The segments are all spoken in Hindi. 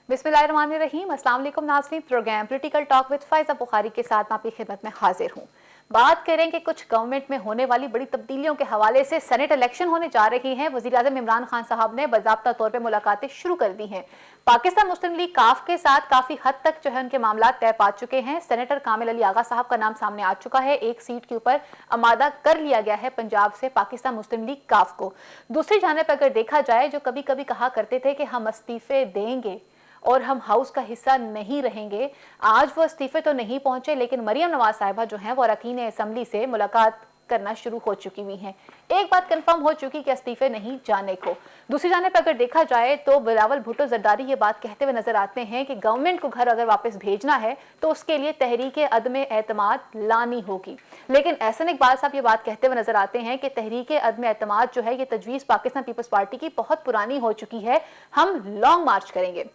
बिस्मिल्लाहिर्रहमानिर्रहीम। अस्सलाम वालेकुम नाज़रीन, programme political talk with Faiza Bukhari के साथ मैं आपकी खिदमत में हाजिर हूँ। बात करें कि कुछ गवर्नमेंट में होने वाली बड़ी तब्दीलियों के हवाले से सेनेट इलेक्शन होने जा रही हैं। वज़ीर-ए-आज़म इमरान खान साहब ने बाज़ाब्ता तौर पर मुलाकातें शुरू कर दी हैं। पाकिस्तान मुस्लिम लीग काफ के साथ काफ़ी हद तक जो है उनके मामला तय पा चुके हैं। सेनेटर कामिल अली आगा साहब का नाम सामने आ चुका है। एक सीट के ऊपर आमादा कर लिया गया है पंजाब से पाकिस्तान मुस्लिम लीग काफ को। दूसरी जानिब अगर देखा जाए, जो कभी कभी कहा करते थे कि हम इस्तीफे देंगे और हम हाउस का हिस्सा नहीं रहेंगे, आज वो इस्तीफे तो नहीं पहुंचे, लेकिन मरियम नवाज साहिबा जो हैं वो अरकान असम्बली से मुलाकात करना शुरू हो चुकी हुई हैं। एक बात कंफर्म हो चुकी कि इस्तीफे नहीं जाने को। दूसरी जाने पर अगर देखा जाए तो बिलावल भुट्टो जरदारी ये बात कहते हुए नजर आते हैं कि गवर्नमेंट को घर अगर वापस भेजना है तो उसके लिए तहरीक अदम एतमाद लानी होगी। लेकिन एहसन इकबाल साहब ये बात कहते हुए नजर आते हैं कि तहरीक अदम एतमाद जो है ये तजवीज़ पाकिस्तान पीपल्स पार्टी की बहुत पुरानी हो चुकी है, हम लॉन्ग मार्च करेंगे।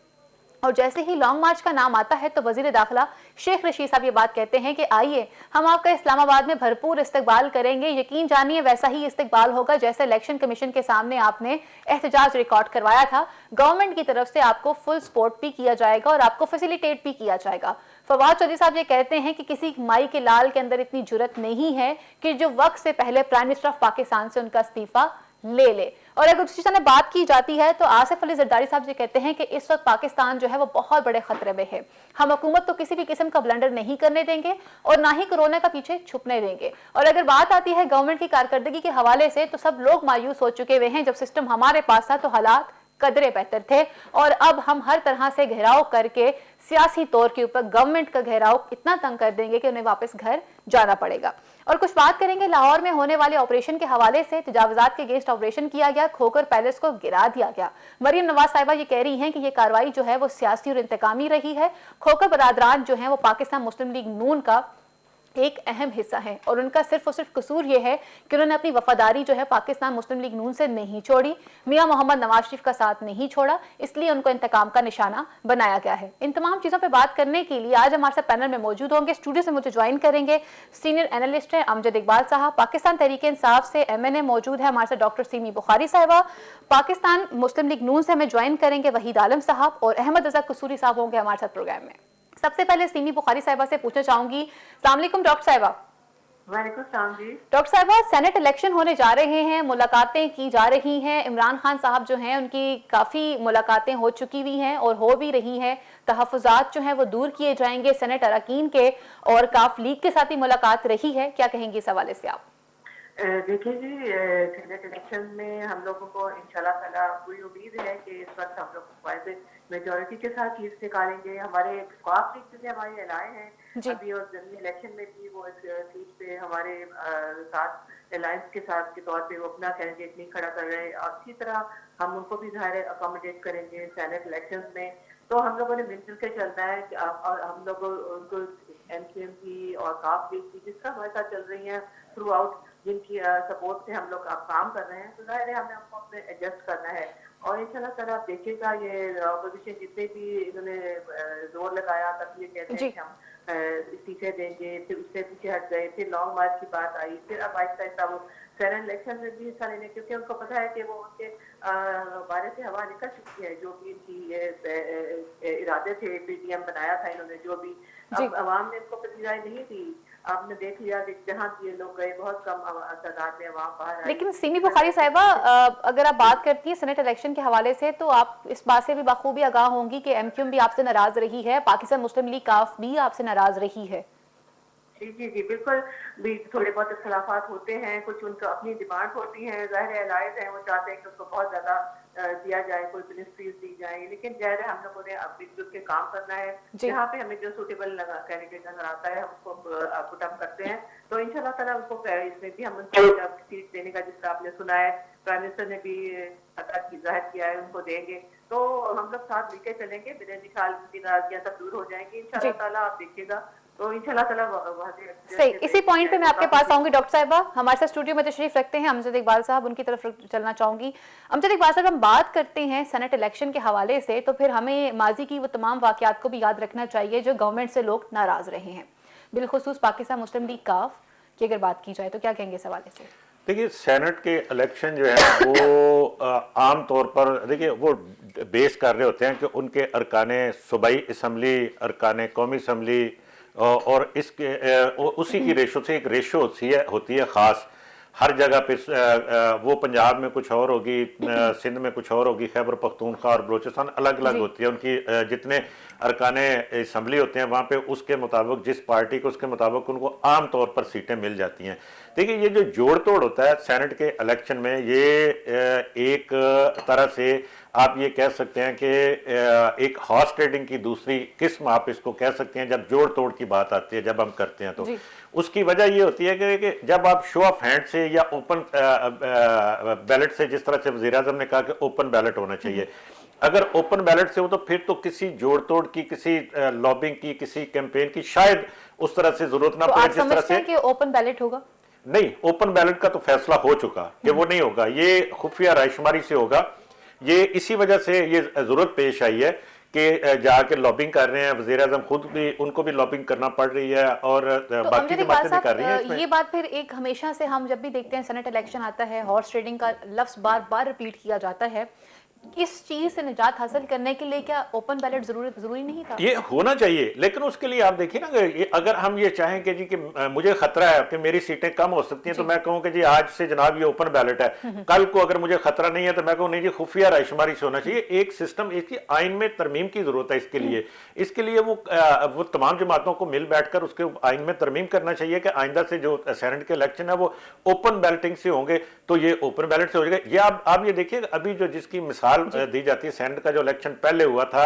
और जैसे ही लॉन्ग मार्च का नाम आता है तो वजीर दाखिला शेख रशीद साहब ये बात कहते हैं कि आइए हम आपका इस्लामाबाद में भरपूर इस्तकबाल करेंगे, यकीन जानिए वैसा ही इस्तकबाल होगा जैसे इलेक्शन कमीशन के सामने आपने एहतजाज रिकॉर्ड करवाया था। गवर्नमेंट की तरफ से आपको फुल सपोर्ट भी किया जाएगा और आपको फैसिलिटेट भी किया जाएगा। फवाद चौधरी साहब ये कहते हैं कि किसी माई के लाल के अंदर इतनी जुर्रत नहीं है कि जो वक्त से पहले प्राइम मिनिस्टर ऑफ पाकिस्तान से उनका इस्तीफा ले ले। और अगर दूसरी तरफ बात की जाती है तो आसिफ अली जरदारी साहब जी कहते हैं कि इस वक्त पाकिस्तान जो है वो बहुत बड़े खतरे में है। हम हुकूमत तो किसी भी किस्म का ब्लंडर नहीं करने देंगे और ना ही कोरोना का पीछे छुपने देंगे। और अगर बात आती है गवर्नमेंट की कारकर्दगी के हवाले से तो सब लोग मायूस हो चुके हुए हैं। जब सिस्टम हमारे पास था तो हालात कदरे बेहतर थे और अब हम हर तरह से घेराव करके सियासी तौर के ऊपर गवर्नमेंट का घेराव इतना तंग कर देंगे कि उन्हें वापस घर जाना पड़ेगा। और कुछ बात करेंगे लाहौर में होने वाले ऑपरेशन के हवाले से। तजावुजात के अगेंस्ट ऑपरेशन किया गया, खोकर पैलेस को गिरा दिया गया। मरियम नवाज साहिबा ये कह रही हैं कि ये कार्रवाई जो है वो सियासी और इंतकामी रही है। खोकर बरादरान जो है वो पाकिस्तान मुस्लिम लीग नून का एक अहम हिस्सा है और उनका सिर्फ और सिर्फ कसूर यह है कि उन्होंने अपनी वफादारी जो है पाकिस्तान मुस्लिम लीग नून से नहीं छोड़ी, मियां मोहम्मद नवाज शरीफ का साथ नहीं छोड़ा, इसलिए उनको इंतकाम का निशाना बनाया गया है। इन तमाम चीज़ों पे बात करने के लिए आज हमारे साथ पैनल में मौजूद होंगे। स्टूडियो से मुझे ज्वाइन करेंगे सीनियर एनालिस्ट हैं अमजद इकबाल साहब, पाकिस्तान तहरीक इंसाफ से MNA मौजूद है हमारे साथ डॉक्टर सीमी बुखारी साहिबा, पाकिस्तान मुस्लिम लीग नून से हमें ज्वाइन करेंगे वहीद आलम साहब और अहमद रजा कसूरी साहब होंगे हमारे साथ प्रोग्राम में। सबसे पहले सीमी बुखारी साहिबा से पूछना चाहूंगी। अस्सलाम वालेकुम डॉक्टर साहिबा। वालेकुम सलाम जी। डॉक्टर साहिबा, सेनेट इलेक्शन होने जा रहे हैं, मुलाकातें की जा रही हैं। इमरान खान साहब जो हैं उनकी काफ़ी मुलाकातें हो चुकी हुई हैं और हो भी रही हैं। तहफ़्फ़ुज़ात जो हैं वो दूर किए जाएंगे सेनेट अरकान के और काफ लीग के साथ ही मुलाकात रही है, क्या कहेंगे इस हवाले से आप? देखिए जी, सेनेट इलेक्शन में हम लोगों को इंशाल्लाह ताला पूरी उम्मीद है कि इस वक्त हम लोग वाइड मेजोरिटी के साथ चीज निकालेंगे। हमारे काफ लीग से हमारे एलाए हैं अभी और जनरल इलेक्शन में भी वो इस सीट पे हमारे साथ अलायंस के साथ के तौर पे वो अपना कैंडिडेट नहीं खड़ा कर रहे और इसी तरह हम उनको भी ज़ाहिर अकोमोडेट करेंगे सेनेट इलेक्शन में। तो हम लोगों ने मिलजुल के चलना है और हम लोग उनको MCM की और काफ लीग की जिसका हमारे साथ चल रही हैं थ्रू आउट, जिनकी सपोर्ट से हम लोग अब काम कर रहे हैं, तो जाहिर है हमें हमको अपने एडजस्ट करना है। और इंशाल्लाह ताला आप देखिएगा ये अपोजिशन जितने भी इन्होंने जोर लगाया तब ये कहते हैं कि हम इस्तीफे देंगे, फिर उससे पीछे हट गए, फिर लॉन्ग मार्च की बात आई, फिर अब आहिस्ता आहिस्ता वो सेनेट इलेक्शन में भी हिस्सा लेने, क्योंकि उनको पता है कि वो उनके बारे से हवा निकल चुकी है। जो भी इनकी इरादे थे, PTM बनाया था इन्होंने जो भी, अब अवाम ने इनको पसीराई नहीं दी। आपने देख लिया कि जहाँ ये लोग गए बहुत कम तादाद में अवाम बाहर आई। लेकिन सीमी बुखारी साहिबा, अगर आप बात करती हैं सेनेट इलेक्शन के हवाले से तो आप इस बात से भी बखूबी आगाह होंगी कि MQM भी आपसे नाराज रही है, पाकिस्तान मुस्लिम लीग काफ भी आपसे नाराज रही है। जी जी जी बिल्कुल, भी थोड़े बहुत इख्तलाफात होते हैं, कुछ उनको अपनी डिमांड होती हैं, ज़ाहिर है अलायंस हैं वो चाहते हैं कि उसको बहुत ज़्यादा दिया जाए, कोई मिनिस्ट्रीज दी जाए, लेकिन ज़ाहिर है हम लोगों ने अब मिलजुल के काम करना है। जहाँ पे हमें जो सूटेबल कैंडिडेट नजर आता है हम उसको पुट अप करते हैं। तो इंशाल्लाह ताला उनको इसमें भी हम उनको सीट देने का, जिसका आपने सुना है प्राइम मिनिस्टर ने भी जाहिर किया है, उनको देंगे। तो हम लोग साथ मिलकर चलेंगे, मेरे ख्याल की नाराजगियां सब दूर हो जाएंगी इंशाल्लाह ताला, आप देखिएगा। तो इंशाल्लाह ताला सही, इसी पॉइंट पे मैं आपके पास आऊंगी डॉक्टर साहिबा। हमारे साथ स्टूडियो में तशरीफ रखते हैं अमजद इकबाल साहब, उनकी तरफ चलना चाहूंगी। अमजद इकबाल साहब, हम बात करते हैं सेनेट इलेक्शन के हवाले से तो फिर हमें माजी की वो तमाम वाकयात को भी याद रखना चाहिए जो गवर्नमेंट से लोग नाराज रहे हैं, बिलखुसूस पाकिस्तान मुस्लिम लीग काफ की अगर बात की जाए तो क्या कहेंगे इस हवाले से? देखिए सेनेट के इलेक्शन जो है वो आम तौर पर देखिए वो बेस कर रहे होते हैं कि उनके अरकाने सूबाई असम्बली, अरकाने कौमी असम्बली और इसके उसी की रेशो से एक रेशो होती है ख़ास हर जगह पे। वो पंजाब में कुछ और होगी, सिंध में कुछ और होगी, खैबर पख्तूनख्वा और बलोचिस्तान अलग अलग जी। होती है उनकी। जितने अरकाने असम्बली होते हैं वहाँ पे उसके मुताबिक जिस पार्टी को उसके मुताबिक उनको आम तौर पर सीटें मिल जाती हैं। देखिए ये जो जोड़ तोड़ होता है सेनेट के इलेक्शन में, ये एक तरह से आप ये कह सकते हैं कि एक हॉर्स ट्रेडिंग की दूसरी किस्म आप इसको कह सकते हैं। जब जोड़ तोड़ की बात आती है, जब हम करते हैं तो जी। उसकी वजह ये होती है कि जब आप शो ऑफ हैंड से या ओपन बैलेट से, जिस तरह से वज़ीर आज़म ने कहा कि ओपन बैलेट होना चाहिए, अगर ओपन बैलेट से हो तो फिर तो किसी जोड़ तोड़ की, किसी लॉबिंग की, किसी कैंपेन की शायद उस तरह से जरूरत ना तो पड़े आप जिस तरह समझते से। हैं कि ओपन बैलेट होगा? नहीं, ओपन बैलेट का तो फैसला हो चुका कि वो नहीं होगा, ये खुफिया रायशुमारी से होगा। ये इसी वजह से ये जरूरत पेश आई है कि जाके लॉबिंग कर रहे हैं, वज़ीर आज़म खुद भी, उनको भी लॉबिंग करना पड़ रही है और तो बाकी अमजद जमातें इकबाल भी कर रही हैं साहब, इसमें। ये बात फिर एक हमेशा से हम जब भी देखते हैं सेनेट इलेक्शन आता है, हॉर्स ट्रेडिंग का लफ्ज बार बार रिपीट किया जाता है। इस चीज से निजात हासिल करने के लिए क्या ओपन बैलेट जरूरी नहीं था? ये होना चाहिए, लेकिन उसके लिए आप देखिए ना, अगर हम ये चाहें कि जी कि मुझे खतरा है कि मेरी सीटें कम हो सकती हैं, तो मैं कहूं कि जी आज से जनाब ये ओपन बैलेट है। कल को अगर मुझे खतरा नहीं है तो मैं कहूं नहीं जी खुफिया रायशुमारी से होना चाहिए। एक सिस्टम, इसकी आइन में तरमीम की जरूरत है इसके लिए वो तमाम जमातों को मिल बैठकर उसके आइन में तरमीम करना चाहिए कि आइंदा से जो सेनेट के इलेक्शन है वो ओपन बैलेटिंग से होंगे, तो ये ओपन बैलेट से हो जाएगा। ये आप ये देखिए, अभी जो जिसकी मिसाल दी जाती है, सेनेट का जो इलेक्शन पहले हुआ था,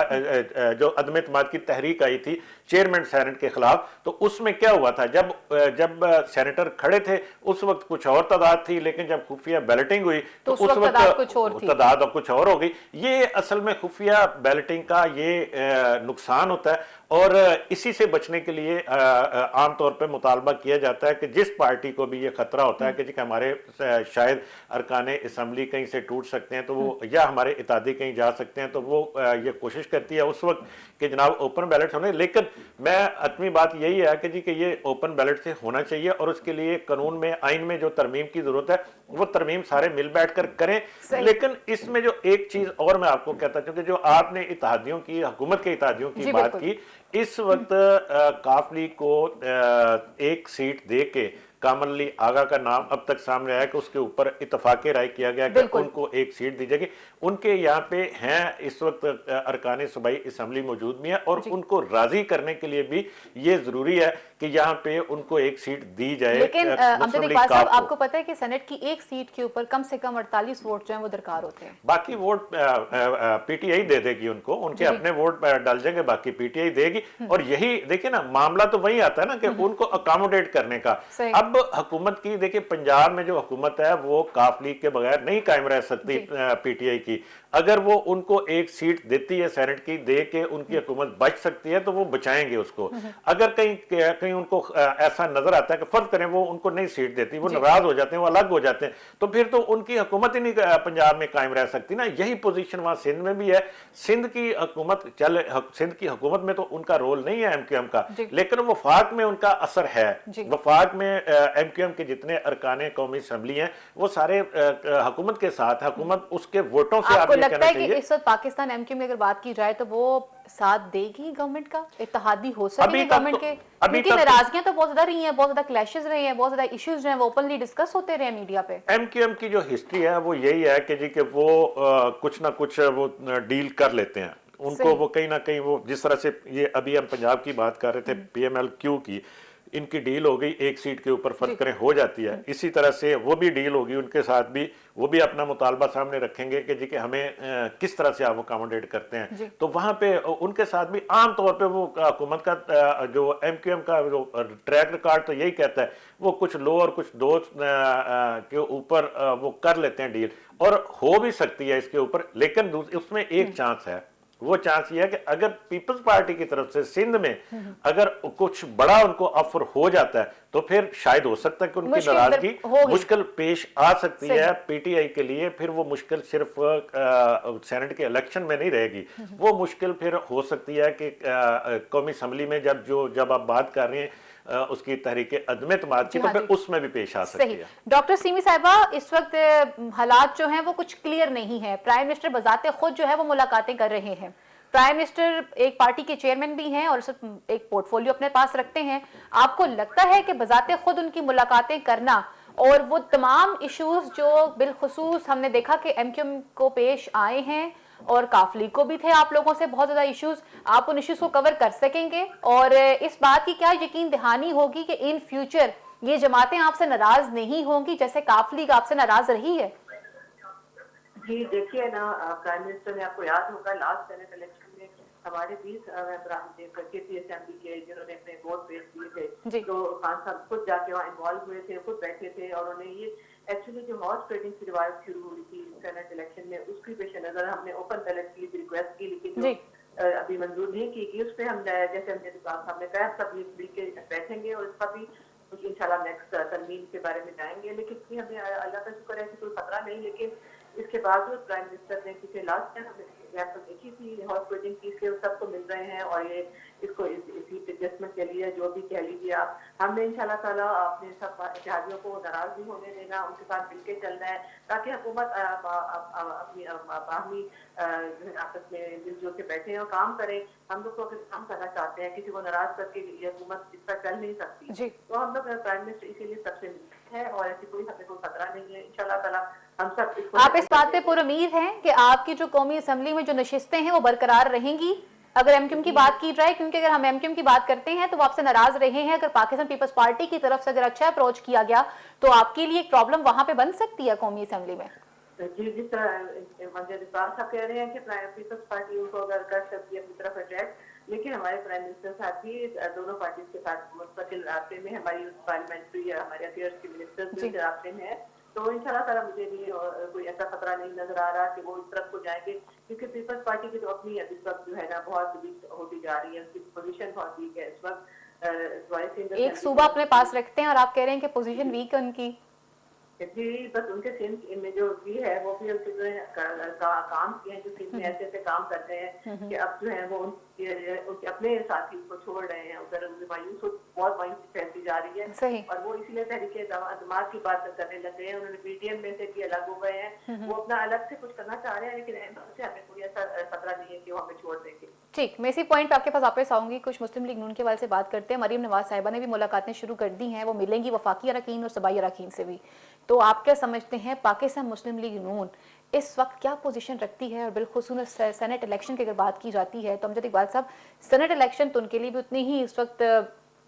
जो अदम इत्मीनाद की तहरीक आई थी चेयरमैन सेनेट के खिलाफ, तो उसमें क्या हुआ था, जब सेनेटर खड़े थे उस वक्त कुछ और तादाद थी, लेकिन जब खुफिया बैलेटिंग हुई तो उस वक्त तादाद कुछ और हो गई। ये असल में खुफिया बैलेटिंग का ये नुकसान होता है और इसी से बचने के लिए आमतौर पर मुतालबा किया जाता है कि जिस पार्टी को भी ये खतरा होता है कि जी हमारे शायद अरकाने असम्बली कहीं से टूट सकते हैं, तो वो या हमारे इत्तेहादी कहीं जा सकते हैं, तो वो ये कोशिश करती है उस वक्त कि जनाब ओपन बैलेट होने। लेकिन मैं अतमी बात यही है कि जी कि ये ओपन बैलेट से होना चाहिए और उसके लिए कानून में, आइन में जो तरमीम की जरूरत है वो तरमीम सारे मिल बैठकर करें। लेकिन इसमें जो एक चीज और मैं आपको कहता हूं कि जो आपने इत्तेहादियों की, हुकूमत के इत्तेहादियों की बात की, इस वक्त काफ लीग को एक सीट दे के कामल अली आगा का नाम अब तक सामने आया कि उसके ऊपर इत्तफाक राय किया गया कि उनको एक सीट दी जाएगी। उनके यहाँ पे हैं इस वक्त अरकान सूबाई असम्बली मौजूद भी है और उनको राजी करने के लिए भी ये जरूरी है कि यहाँ पे उनको एक सीट दी जाए। लेकिन अमजद इकबाल साहब, आपको पता है कि सेनेट की एक सीट के ऊपर कम से कम 48 वोट जो है वो दरकार होते हैं। बाकी वोट पीटीआई दे देगी उनको, उनके अपने वोट डाल जाएंगे, बाकी पीटीआई देगी। और यही देखिए ना, मामला तो वही आता है ना कि उनको अकोमोडेट करने का। अब हुकूमत की देखिए, पंजाब में जो हुकूमत है वो काफ लीग के बगैर नहीं कायम रह सकती पीटीआई की। अगर वो उनको एक सीट देती है सेनेट की, दे के उनकी हुकूमत बच सकती है तो वो बचाएंगे उसको। अगर कहीं उनको ऐसा नजर आता है कि फर्ज करें वो उनको नहीं सीट देती, वो नाराज हो जाते हैं, वो अलग हो जाते हैं, तो फिर तो उनकी हुकूमत ही नहीं पंजाब में कायम रह सकती ना। यही पोजीशन वहां सिंध में भी है। सिंध की हुकूमत में तो उनका रोल नहीं है एमक्यूएम का, लेकिन वफाक में उनका असर है। वफाक में एमक्यूएम के जितने अरकाने कौमी असम्बली हैं वो सारे हुकूमत के साथ, हुकूमत उसके वोटों से। आपको लगता है कि इस वक्त पाकिस्तान एमक्यूएम की अगर बात की जाए तो वो साथ देगी गवर्नमेंट का, इत्तेहादी हो सकेंगे गवर्नमेंट के? क्योंकि नाराजगियां तो बहुत ज्यादा रही हैं, बहुत ज्यादा क्लैशेस रहे हैं, बहुत ज्यादा इश्यूज जो हैं वो ओपनली डिस्कस होते रहे मीडिया पे। एमक्यूएम की जो हिस्ट्री है वो यही है कि जी कि वो कुछ ना कुछ वो डील कर लेते हैं। उनको वो कहीं ना कहीं, वो जिस तरह से ये अभी हम पंजाब की बात कर रहे थे, पीएमएल-क्यू की, इनकी डील हो गई एक सीट के ऊपर, फर्ज करें हो जाती है, इसी तरह से वो भी डील होगी उनके साथ भी। वो भी अपना मुतालबा सामने रखेंगे कि जी कि हमें किस तरह से आप अकोमोडेट करते हैं, तो वहां पे उनके साथ भी आम तौर पे वो हुकूमत का जो एमक्यूएम का जो ट्रैक रिकॉर्ड तो यही कहता है, वो कुछ लो और कुछ दो के ऊपर वो कर लेते हैं डील, और हो भी सकती है इसके ऊपर। लेकिन उसमें एक चांस है, वो चांस ये है कि अगर पीपल्स पार्टी की तरफ से सिंध में अगर कुछ बड़ा उनको ऑफर हो जाता है तो फिर शायद हो सकता है कि उनकी नाराजगी, मुश्किल पेश आ सकती है पीटीआई के लिए। फिर वो मुश्किल सिर्फ सेनेट के इलेक्शन में नहीं रहेगी, वो मुश्किल फिर हो सकती है कि कौमी असम्बली में जब आप बात कर रहे हैं उसकी तहरीक अदम एतमाद की, जी तो हाँ फिर जी। उसमें भी पेश आ सकती सही। है। डॉक्टर सीमी साहिबा, इस वक्त हालात जो हैं वो कुछ क्लियर नहीं है। प्राइम मिनिस्टर बजाते खुद जो है वो मुलाकातें कर रहे हैं। प्राइम मिनिस्टर एक पार्टी के चेयरमैन भी हैं और सिर्फ एक पोर्टफोलियो अपने पास रखते हैं। आपको लगता है कि बजाते खुद उनकी मुलाकातें करना और वो तमाम इश्यूज जो बिलखुसूस हमने देखा कि एमक्यूएम को पेश आए हैं और काफ लीग को भी थे आप लोगों से बहुत ज्यादा इश्यूज, आप उन इश्यूज को कवर कर सकेंगे? और इस बात की क्या यकीन दहानी होगी कि इन फ्यूचर ये जमातें आपसे नाराज नहीं होंगी जैसे काफ लीग आपसे नाराज रही है? जी देखिए ना, प्राइम मिनिस्टर ने, आपको याद होगा लास्ट सेनेट इलेक्शन में हमारे 20 मेंबरान थे केपी असेंबली के जिन्होंने अपने वोट पेश किए थे, तो खान साहब खुद जाके वहाँ इन्वॉल्व हुए थे, खुद बैठे थे और उन्हें ये एक्चुअली जो हॉर्स ट्रेडिंग की रिवायत शुरू हुई थी सेनेट इलेक्शन में, उसकी पेश नजर हमने ओपन बैलेट की रिक्वेस्ट की, लेकिन जो अभी मंजूर नहीं की गई, उस पर हम जैसे हमने कहा सब मिल के बैठेंगे और इसका भी कुछ इंशाल्लाह नेक्स्ट तरमीम के बारे में जाएंगे। लेकिन हमें अल्लाह का शुक्र है कि कोई खतरा नहीं, लेकिन इसके बावजूद प्राइम मिनिस्टर ने, क्योंकि लास्ट टाइम हमने एग्जाम्पल देखी थी हॉस्पिटल की, के सबको मिल रहे हैं और ये इसको इसी एडजस्टमेंट के लिए जो भी कह लीजिए आप, हमने इंशाल्लाह ताला अपने सब इत्तेहादियों को नाराज नहीं होने देना, उनके साथ मिलकर चलना है ताकि हुकूमत अपनी बाहमी आपस में मिलजुल के बैठे और काम करें। हम लोग तो अगर काम करना चाहते हैं, किसी को नाराज करके ये हुकूमत इस पर चल नहीं सकती, तो हम लोग प्राइम मिनिस्टर इसीलिए सबसे मिलते हैं और ऐसी कोई हमें कोई खतरा नहीं है इंशाल्लाह ताला। हम सब आप इस बात पे पूरी उम्मीद हैं कि आपकी जो कौमी असेंबली में जो नशिस्तें हैं वो बरकरार रहेंगी अगर एमक्यूएम की बात की जाए? क्योंकि अगर हम एमक्यूएम की बात करते हैं तो वो आपसे नाराज रहे हैं। अगर पाकिस्तान पीपल्स पार्टी की तरफ से अगर अच्छा अप्रोच किया गया तो आपके लिए एक प्रॉब्लम वहां पे बन सकती है कौमी असेंबली में? जी, जिस तरह मंजर इकबाल साहब कह रहे हैं कि पीपल्स पार्टी उनको अगर कर सकती है अपनी तरफ अट्रैक्ट, लेकिन हमारे प्राइम मिनिस्टर साहब भी दोनों पार्टीज के साथ मुस्तकिल रास्ते में, हमारी पार्लियामेंट्री हमारे अफेयर्स के मिनिस्टर्स भी रास्ते में है, तो इंशाल्लाह ताला मुझे भी कोई ऐसा खतरा नहीं नजर आ रहा कि वो इस तरफ को जाएंगे, क्योंकि पीपल्स पार्टी की जो अपनी इस वक्त जो है ना बहुत वीक होती जा रही है, उसकी पोजीशन बहुत वीक है इस वक्त। एक सूबा अपने पास रखते हैं और आप कह रहे हैं कि पोजीशन वीक है उनकी? जी, बस उनके सिंध में जो भी है वो भी उनके काम किए हैं, जो सिंध में ऐसे ऐसे काम करते हैं कि अब जो है वो उनके अपने साथी को छोड़ रहे हैं, उधर बहुत मायूसी फैलती जा रही है और वो इसीलिए तहरीके दिमाग की बात करने लग गए हैं। उन्होंने पीटीएम में से भी अलग हो गए हैं, वो अपना अलग से कुछ करना चाह रहे हैं, लेकिन से हमें कोई ऐसा खतरा नहीं है कि वो हमें छोड़ देंगे। ठीक, मैं इसी पॉइंट पे आपके पास वापस आऊंगी। कुछ मुस्लिम लीग नून के हवाले से बात करते हैं। मरीम नवाज साहिबा ने भी मुलाकातें शुरू कर दी हैं, वो मिलेंगी वफाकी अरकान और सूबाई अरकान से भी। तो आप क्या समझते हैं पाकिस्तान मुस्लिम लीग नून इस वक्त क्या पोजीशन रखती है? और बिलखुसूस सेनेट इलेक्शन की अगर बात की जाती है तो अमजद इकबाल साहब, सेनेट इलेक्शन तो उनके लिए भी उतनी ही इस वक्त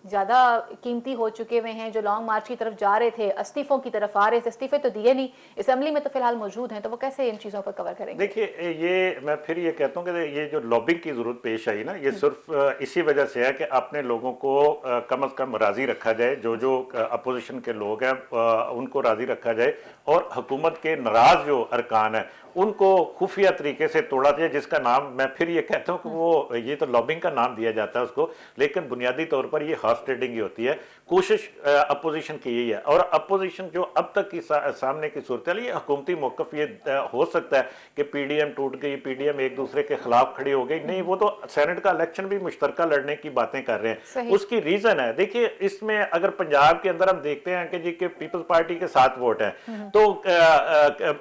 ज़्यादा कीमती हो चुके हुए हैं। जो लॉन्ग मार्च की तरफ जा रहे थे, इस्तीफों की तरफ आ रहे थे, इस्तीफे तो दिए नहीं, असेंबली में तो फिलहाल मौजूद हैं, तो वो कैसे इन चीज़ों पर कवर करेंगे? देखिए, ये मैं फिर ये कहता हूँ कि ये जो लॉबिंग की जरूरत पेश आई ना, ये सिर्फ इसी वजह से है कि अपने लोगों को कम अज़ कम राज़ी रखा जाए, जो अपोजिशन के लोग हैं उनको राज़ी रखा जाए और हुकूमत के नाराज जो अरकान है उनको खुफिया तरीके से तोड़ा जाए, जिसका नाम मैं फिर ये कहता हूँ कि वो ये तो लॉबिंग का नाम दिया जाता है उसको, लेकिन बुनियादी तौर पर ये हॉर्स ट्रेडिंग ही होती है। कोशिश अपोजिशन की यही है और अपोजिशन जो अब तक की सामने की सूरत है, ये हुकूमती मौक़िफ़ ये हो सकता है कि पीडीएम टूट गई, पीडीएम एक दूसरे के खिलाफ खड़ी हो गई, नहीं, वो तो सेनेट का इलेक्शन भी मुश्तरका लड़ने की बातें कर रहे हैं। उसकी रीज़न है, देखिए इसमें अगर पंजाब के अंदर हम देखते हैं कि जी के पीपल्स पार्टी के 7 वोट हैं, तो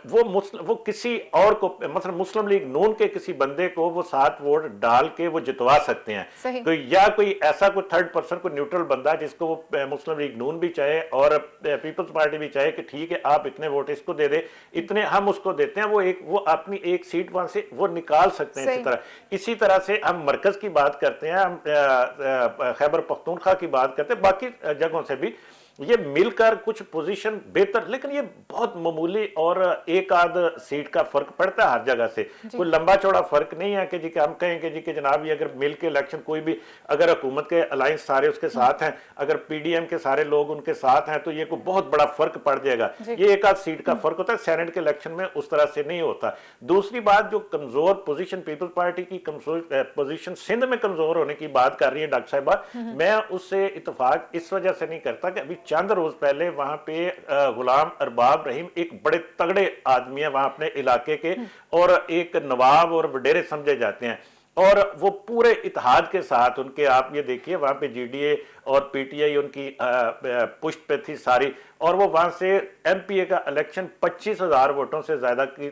वो किसी और को, मतलब मुस्लिम लीग नून के किसी बंदे को वो 7 वोट डाल के वो जितवा सकते हैं, तो या कोई ऐसा कोई थर्ड पर्सन, कोई न्यूट्रल बंदा जिसको वो मुस्लिम लीग नून भी चाहे और पीपल्स पार्टी भी चाहे कि ठीक है आप इतने वोट इसको दे दे, इतने हम उसको देते हैं, वो अपनी एक सीट वहां से वो निकाल सकते हैं। इसी तरह से हम मरकज की बात करते हैं, हम खैबर पख्तूनख्वा की बात करते हैं, बाकी जगहों से भी ये मिलकर कुछ पोजीशन बेहतर, लेकिन ये बहुत मामूली और एक आध सीट का फर्क पड़ता है हर जगह से, कोई लंबा चौड़ा फर्क नहीं है कि जी कि हम कहें कि जी कि जनाब ये अगर मिल के इलेक्शन कोई भी, अगर हुकूमत के अलायंस सारे उसके साथ हैं, अगर पीडीएम के सारे लोग उनके साथ हैं, तो ये कोई बहुत बड़ा फर्क पड़ जाएगा। ये एक आध सीट का फर्क होता है, सेनेट के इलेक्शन में उस तरह से नहीं होता। दूसरी बात, जो कमजोर पोजीशन पीपल्स पार्टी की कमजोर पोजीशन सिंध में कमजोर होने की बात कर रही है डॉक्टर साहिबा, मैं उससे इतफाक इस वजह से नहीं करता कि अभी चंद रोज पहले वहां पे गुलाम अरबाब रहीम एक बड़े तगड़े आदमी है वहां अपने इलाके के और एक नवाब और वडेरे समझे जाते हैं, और वो पूरे इत्तेहाद के साथ उनके, आप ये देखिए वहां पे जीडीए और पीटीआई उनकी पुष्ट पे थी सारी, और वो वहां से एमपीए का इलेक्शन 25,000 वोटों से ज्यादा की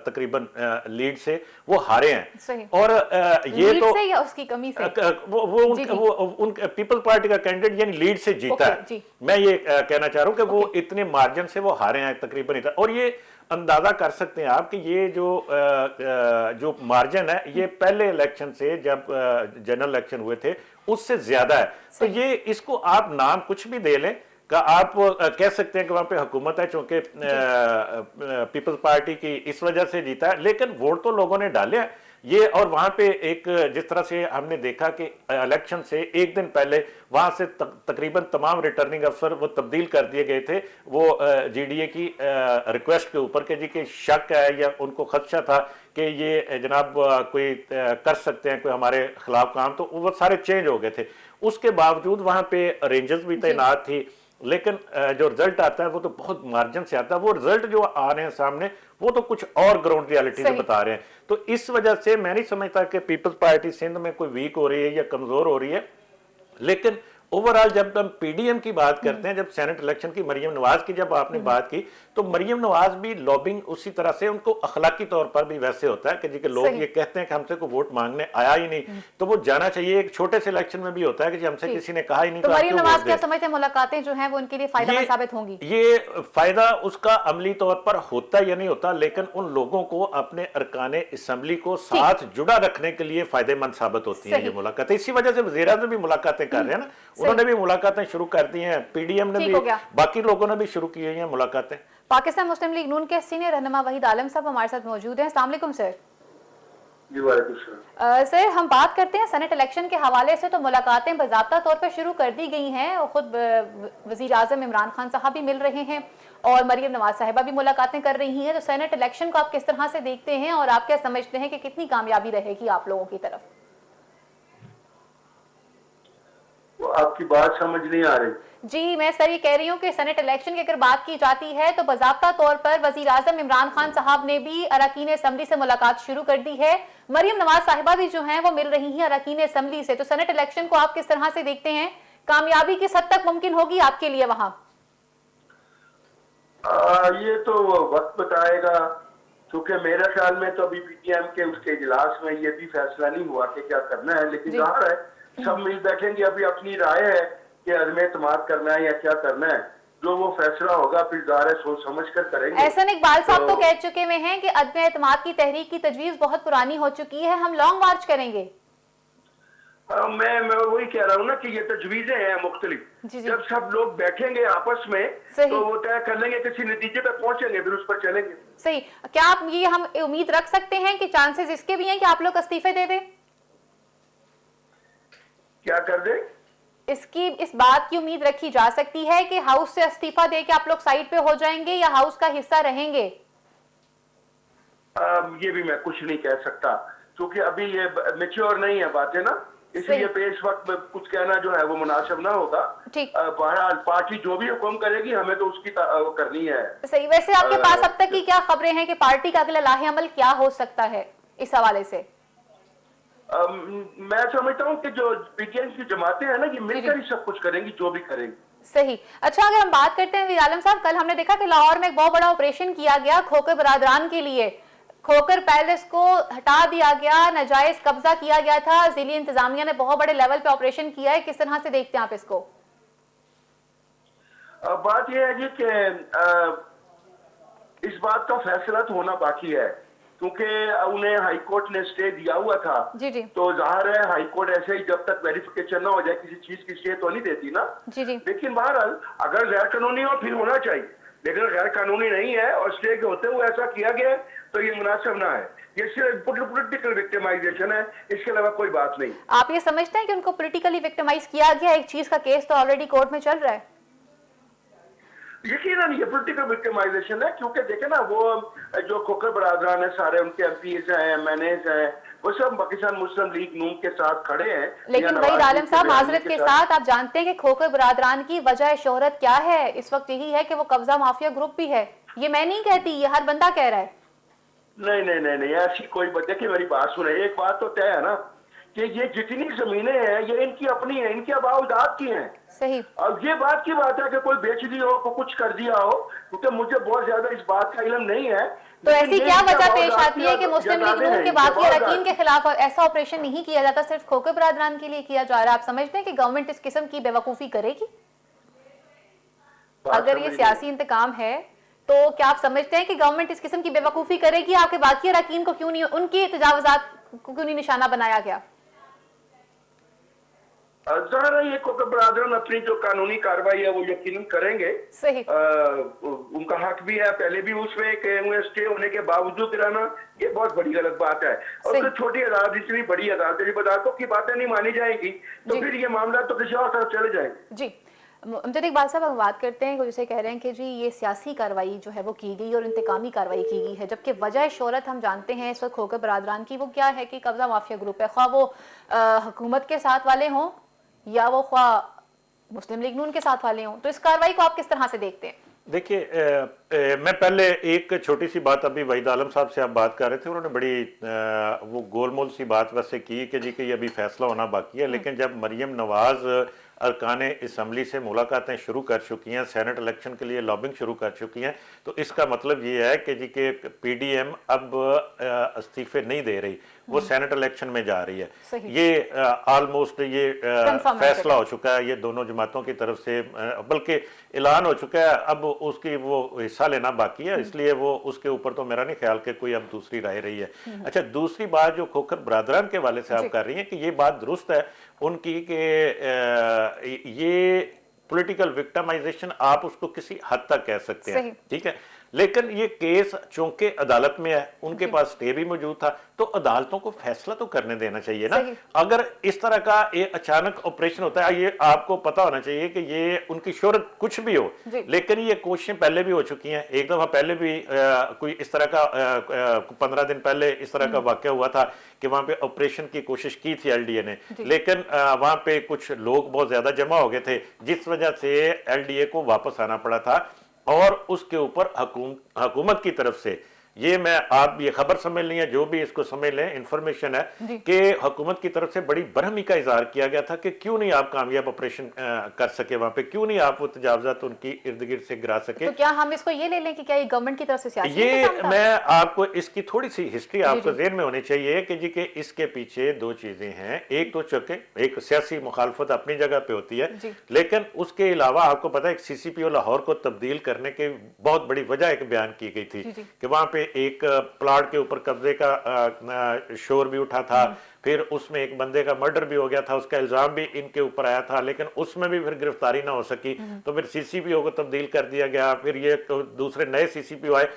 तकरीबन लीड से वो हारे हैं। सही। और ये लीड तो से या उसकी कमी से? वो उन पीपल पार्टी का कैंडिडेट यानी लीड से जीता है। मैं ये कहना चाह रहा हूं कि वो इतने मार्जिन से वो हारे हैं तकरीबन इतना। और ये अंदाजा कर सकते हैं आप कि ये जो मार्जिन है ये पहले इलेक्शन से, जब जनरल इलेक्शन हुए थे, उससे ज्यादा है। तो ये इसको आप नाम कुछ भी दे लें का आप कह सकते हैं कि वहां पे हुकूमत है, चूंकि पीपल्स पार्टी की इस वजह से जीता है, लेकिन वोट तो लोगों ने डाले हैं ये। और वहां पे एक जिस तरह से हमने देखा कि इलेक्शन से एक दिन पहले वहां से तकरीबन तमाम रिटर्निंग अफसर वो तब्दील कर दिए गए थे, वो जीडीए की रिक्वेस्ट के ऊपर के जी के शक है या उनको खदशा था कि ये जनाब कोई कर सकते हैं कोई हमारे खिलाफ काम, तो वो सारे चेंज हो गए थे। उसके बावजूद वहां पे रेंजर्स भी तैनात थी, लेकिन जो रिजल्ट आता है वो तो बहुत मार्जिन से आता है। वो रिजल्ट जो आ रहे हैं सामने वो तो कुछ और ग्राउंड रियलिटी से बता रहे हैं। तो इस वजह से मैं नहीं समझता कि पीपल्स पार्टी सिंध में कोई वीक हो रही है या कमजोर हो रही है। लेकिन ओवरऑल जब हम पीडीएम की बात करते हैं, जब सेनेट इलेक्शन की मरियम नवाज की जब आपने बात की, तो मरियम नवाज भी लॉबिंग उसी तरह से, उनको अखलाकी तौर पर भी वैसे होता है कि जी के लोग ये कहते हैं कि हमसे कोई वोट मांगने आया ही नहीं, तो वो जाना चाहिए। एक छोटे से इलेक्शन में भी होता है कि हमसे किसी ने कहा ही नहीं, तो मरियम नवाज क्या समझते हैं मुलाकातें जो हैं वो उनके लिए फायदेमंद साबित होंगी? ये फायदा उसका अमली तौर पर होता या नहीं होता, लेकिन उन लोगों को अपने अरकाने असम्बली को साथ जुड़ा रखने के लिए फायदेमंद साबित होती है ये मुलाकातें। इसी वजह से वज़ीर-ए-आज़म भी मुलाकातें कर रहे हैं ना, उन्होंने भी मुलाकातें शुरू कर दी हैं, पीडीएम ने भी, बाकी लोगों ने भी शुरू की हैं मुलाकातें। पाकिस्तान मुस्लिम लीग नून के सीनियर रहनुमा वहीद आलम साहब हमारे साथ मौजूद हैं। अस्सलाम वालेकुम सर। सर हम बात करते हैं सेनेट इलेक्शन के हवाले से, तो मुलाकातें बाज़ाब्ता तौर पर शुरू कर दी गई हैं और खुद वज़ीर आज़म इमरान खान साहब भी मिल रहे हैं और मरियम नवाज साहिबा भी मुलाकातें कर रही हैं। तो सेनेट इलेक्शन को आप किस तरह से देखते हैं और आप क्या समझते हैं कि कितनी कामयाबी रहेगी आप लोगों की तरफ? आपकी बात समझ नहीं आ रही। जी मैं सर ये कह रही हूँ कि सेनेट इलेक्शन की अगर बात की जाती है तो बाज़ाब्ता तौर पर वज़ीर आज़म इमरान खान साहब ने भी अरकान असम्बली से मुलाकात शुरू कर दी है, मरियम नवाज साहिबा भी जो हैं वो मिल रही हैं अरकान असम्बली से। तो सेनेट इलेक्शन को आप किस तरह से देखते हैं, कामयाबी किस हद तक मुमकिन होगी आपके लिए वहां? ये तो वक्त बताएगा, क्योंकि मेरे ख्याल में तो अभी पीटीएम के उसके इजलास में ये भी फैसला नहीं हुआ कि क्या करना है, लेकिन जाहिर है सब मिल बैठेंगे, अभी अपनी राय है कि अदम एतमाद करना है या क्या करना है, जो वो फैसला होगा फिर जाहिर है सोच समझ कर करेंगे। एहसन इकबाल साहब तो कह चुके हुए हैं कि अदम एतमाद की तहरीक की तजवीज बहुत पुरानी हो चुकी है, हम लॉन्ग मार्च करेंगे। मैं वही कह रहा हूँ ना कि ये तजवीजें हैं मुख्तलिफ, जब सब लोग बैठेंगे आपस में तो वो तय कर लेंगे, किसी नतीजे पे पहुंचेंगे, फिर उस पर चलेंगे। सही। क्या आप ये हम उम्मीद रख सकते हैं कि चांसेस इसके भी हैं कि आप लोग इस्तीफे दे दें? क्या कर दे? इस बात की उम्मीद रखी जा सकती है कि हाउस से इस्तीफा दे के आप लोग साइड पे हो जाएंगे या हाउस का हिस्सा रहेंगे? ये भी मैं कुछ नहीं कह सकता, क्योंकि अभी ये मैच्योर नहीं है बातें ना, इसलिए इस वक्त कुछ कहना जो है वो मुनासिब ना होगा। बहरहाल पार्टी जो भी हुक्म करेगी हमें तो उसकी करनी है। सही। वैसे आपके पास अब तक की क्या खबरें हैं कि पार्टी का अगला लाहे अमल क्या हो सकता है इस हवाले से? मैं समझता हूँ कि जो पीटीएम की जमातें हैं ना, ये मिलकर ही सब कुछ करेंगी, जो भी करेंगी। सही। अच्छा अगर हम बात करते हैं वज़ीर आलम साहब, कल हमने देखा कि लाहौर में एक बहुत बड़ा ऑपरेशन किया गया खोकर बरादरान के लिए, खोकर पैलेस को हटा दिया गया, नाजायज कब्जा किया गया था, जिली इंतजामिया ने बहुत बड़े लेवल पे ऑपरेशन किया है, किस तरह से देखते हैं आप इसको? बात यह है जी कि इस बात का फैसला तो होना बाकी है, क्योंकि उन्हें हाईकोर्ट ने स्टे दिया हुआ था। जी। तो जाहिर है हाईकोर्ट ऐसे ही जब तक वेरिफिकेशन ना हो जाए किसी चीज की स्टे तो नहीं देती ना। जी। लेकिन बहरहाल अगर गैर कानूनी हो फिर होना चाहिए, लेकिन गैर कानूनी नहीं है और स्टे के होते हुए ऐसा किया गया तो ये मुनासिब ना है, ये सिर्फ पॉलिटिकल विक्टिमाइजेशन है, इसके अलावा कोई बात नहीं। आप ये समझते हैं कि उनको पॉलिटिकली विक्टिमाइज किया गया? एक चीज का केस तो ऑलरेडी कोर्ट में चल रहा है। यकीनन ये पॉलिटिकल विक्टिमाइजेशन है, क्योंकि देखे ना वो जो खोकर बरादरान है सारे, उनके एमपीज हैं, एमएनएज हैं, वो सब पाकिस्तान मुस्लिम लीग नून के साथ खड़े हैं। लेकिन वहीद आलम साहब माजरत के साथ आप जानते हैं कि खोकर बरादरान की वजह शोहरत क्या है इस वक्त? यही है कि वो कब्जा माफिया ग्रुप भी है। ये मैं नहीं कहती, ये हर बंदा कह रहा है। नहीं, ऐसी कोई, देखिए मेरी बात सुने, एक बात तो तय है ना कि ये जितनी जमीनें हैं ये इनकी अपनी हैं, इनकी आबाद की हैं। सही। अब ये बात की बात है कि कोई बेच दी हो, को कुछ कर दिया हो, क्योंकि मुझे बहुत ज्यादा इस बात का इल्म नहीं है। तो लेकिन ऐसी ये क्या इनकी वजह पेश आबाद आती है कि मुस्लिम लीग जायदादें नून हैं, के बाकी इनकी अरकान के खिलाफ ऐसा ऑपरेशन नहीं किया जाता, सिर्फ खोखे बरादरान के लिए किया जा रहा है? आप समझते हैं कि गवर्नमेंट इस किस्म की बेवकूफ़ी करेगी? बात अगर ये समझ सियासी इंतकाम है तो क्या आप समझते हैं कि गवर्नमेंट इस किस्म की बेवकूफ़ी करेगी? आपके बाकी अरकान को क्यों नहीं, उनकी तजावुज़ात को क्यों नहीं निशाना बनाया गया? ज़ाहिर है ये कोका बरादरान अपनी जो कानूनी कार्रवाई है वो यकीनन करेंगे। सही। उनका हक भी है, पहले भी उसमें कि स्टे होने के बावजूद रहना ये बहुत बड़ी गलत बात है। और सही। फिर छोटी अदालत इतनी बड़ी अदालत, जब अदालतों की बातें नहीं मानी जाएंगी तो जी। फिर ये मामला तो किसी और तरफ चले जाएंगे। जी, अमजद इकबाल साहब, हम बात करते हैं जैसे कह रहे हैं कि जी ये सियासी कार्रवाई जो है वो की गई और इंतकामी कार्रवाई की गई है, जबकि वजह शोहरत हम जानते हैं इस वक्त खोकर बरादरान की वो क्या है कि कब्जा माफिया ग्रुप है, ख्वाह वो हुकूमत के साथ वाले हों या वो ख्वाह मुस्लिम लीग नून के साथ वाले हों। तो इस कार्रवाई को आप किस तरह से देखते हैं? देखिए, मैं पहले एक छोटी सी बात, अभी वहीद आलम साहब से आप बात कर रहे थे, उन्होंने बड़ी वो गोलमोल सी बात वैसे की कि जी कि ये अभी फैसला होना बाकी है, लेकिन जब मरियम नवाज अरकान असम्बली से मुलाकातें शुरू कर चुकी हैं, सेनेट इलेक्शन के लिए लॉबिंग शुरू कर चुकी हैं, तो इसका मतलब ये है कि जी के पीडीएम अब इस्तीफे नहीं दे रही, वो सेनेट इलेक्शन में जा रही है। ये ऑलमोस्ट ये फैसला हो चुका है, ये दोनों जमातों की तरफ से, बल्कि ऐलान हो चुका है, अब उसकी वो हिस्सा लेना बाकी है, इसलिए वो उसके ऊपर तो मेरा नहीं ख्याल कि कोई अब दूसरी राय रही है। अच्छा, दूसरी बात जो खोखर बरादरान के वाले से आप कर रही हैं कि ये बात दुरुस्त है उनकी कि ये पॉलिटिकल विक्टिमाइजेशन आप उसको किसी हद तक कह सकते हैं, ठीक है, लेकिन ये केस चूंकि अदालत में है, उनके पास स्टे भी मौजूद था, तो अदालतों को फैसला तो करने देना चाहिए ना। अगर इस तरह का ये अचानक ऑपरेशन होता है, ये आपको पता होना चाहिए कि ये उनकी शोहरत कुछ भी हो, लेकिन ये कोशिशें पहले भी हो चुकी हैं। एक दफा पहले भी कोई इस तरह का 15 दिन पहले इस तरह का वाकया हुआ था कि वहां पे ऑपरेशन की कोशिश की थी एलडीए ने, लेकिन वहां पे कुछ लोग बहुत ज्यादा जमा हो गए थे, जिस वजह से एलडीए को वापस आना पड़ा था। और उसके ऊपर हुकूमत की तरफ से, ये मैं आप ये खबर समझ लें, जो भी इसको समझ लें, इंफॉर्मेशन है कि हुकूमत की तरफ से बड़ी बरहमी का इजहार किया गया था कि क्यों नहीं आप कामयाब ऑपरेशन कर सके वहां पे, क्यों नहीं आप वो तजावजात उनकी इर्द गिर्द से गिरा सके। तो क्या हम इसको ये ले लें कि क्या ये गवर्नमेंट की तरफ से सियासी ये मैं आपको इसकी थोड़ी सी हिस्ट्री आपको ज़हन में होनी चाहिए कि जी के इसके पीछे दो चीजें हैं। एक तो चूंकि एक सियासी मुखालफत अपनी जगह पे होती है, लेकिन उसके अलावा आपको पता है सीसीपीओ लाहौर को तब्दील करने की बहुत बड़ी वजह एक बयान की गई थी कि वहां पे एक प्लाट के ऊपर कब्जे का शोर भी उठा था, फिर उसमें एक बंदे का मर्डर भी हो गया था, उसका इल्जाम भी इनके ऊपर आया था, लेकिन उसमें भी फिर गिरफ्तारी ना हो सकी, तो फिर सीसीपीओ को तब्दील कर दिया गया। फिर ये तो दूसरे नए सीसीपीओ आए,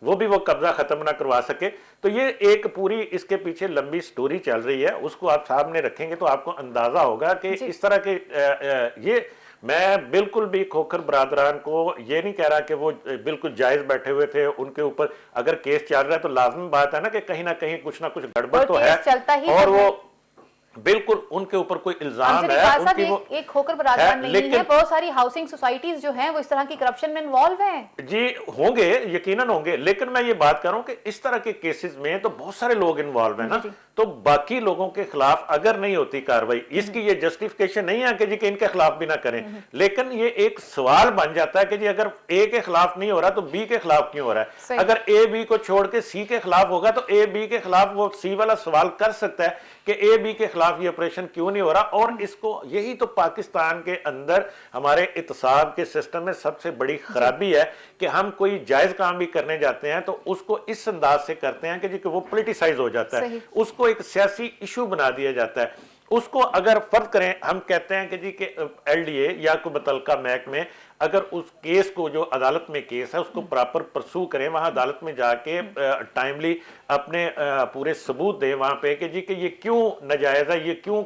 वो भी वो कब्जा खत्म ना करवा सके। तो ये एक पूरी इसके पीछे लंबी स्टोरी चल रही है, उसको आप सामने रखेंगे तो आपको अंदाजा होगा कि इस तरह के ये मैं बिल्कुल भी खोखर बरादरान को ये नहीं कह रहा कि वो बिल्कुल जायज बैठे हुए थे, उनके ऊपर अगर केस चल रहा है तो लाजमी बात है ना कि कहीं ना कहीं कुछ ना कुछ गड़बड़ तो है, और वो बिल्कुल उनके ऊपर कोई इल्जाम है उनकी वो एक खोखर बरादरान नहीं है, बहुत सारी हाउसिंग सोसाइटीज जो हैं वो इस तरह की करप्शन में इन्वॉल्व हैं। जी होंगे, यकीनन होंगे, लेकिन मैं ये बात कर रहा हूं कि इस तरह के केसेस में तो बहुत सारे लोग इन्वॉल्व हैं ना, तो बाकी लोगों के खिलाफ अगर नहीं होती कार्रवाई, इसकी ये जस्टिफिकेशन नहीं है कि जी कि इनके खिलाफ भी ना करें, लेकिन ये एक सवाल बन जाता है कि जी अगर ए के खिलाफ नहीं हो रहा तो बी के खिलाफ क्यों हो रहा है। अगर ए बी को छोड़ के सी के खिलाफ होगा तो ए बी के खिलाफ वो सी वाला सवाल कर सकता है कि ए बी के खिलाफ ये ऑपरेशन क्यों नहीं हो रहा। और इसको यही तो पाकिस्तान के अंदर हमारे इत्तेसाब के सिस्टम में सबसे बड़ी खराबी है कि हम कोई जायज काम भी करने जाते हैं तो उसको इस अंदाज से करते हैं कि जी कि वो पॉलिटिसाइज हो जाता है, उसको एक सियासी इशू बना दिया जाता है। उसको अगर फर्ज करें, हम कहते हैं कि जी के एलडीए या कोई मुतल्लिका महकमे अगर उस केस को, जो अदालत में केस है, उसको प्रॉपर परसू करें, वहां अदालत में जाके टाइमली अपने पूरे सबूत दें वहां पे कि जी कि ये क्यों नाजायज है, ये क्यों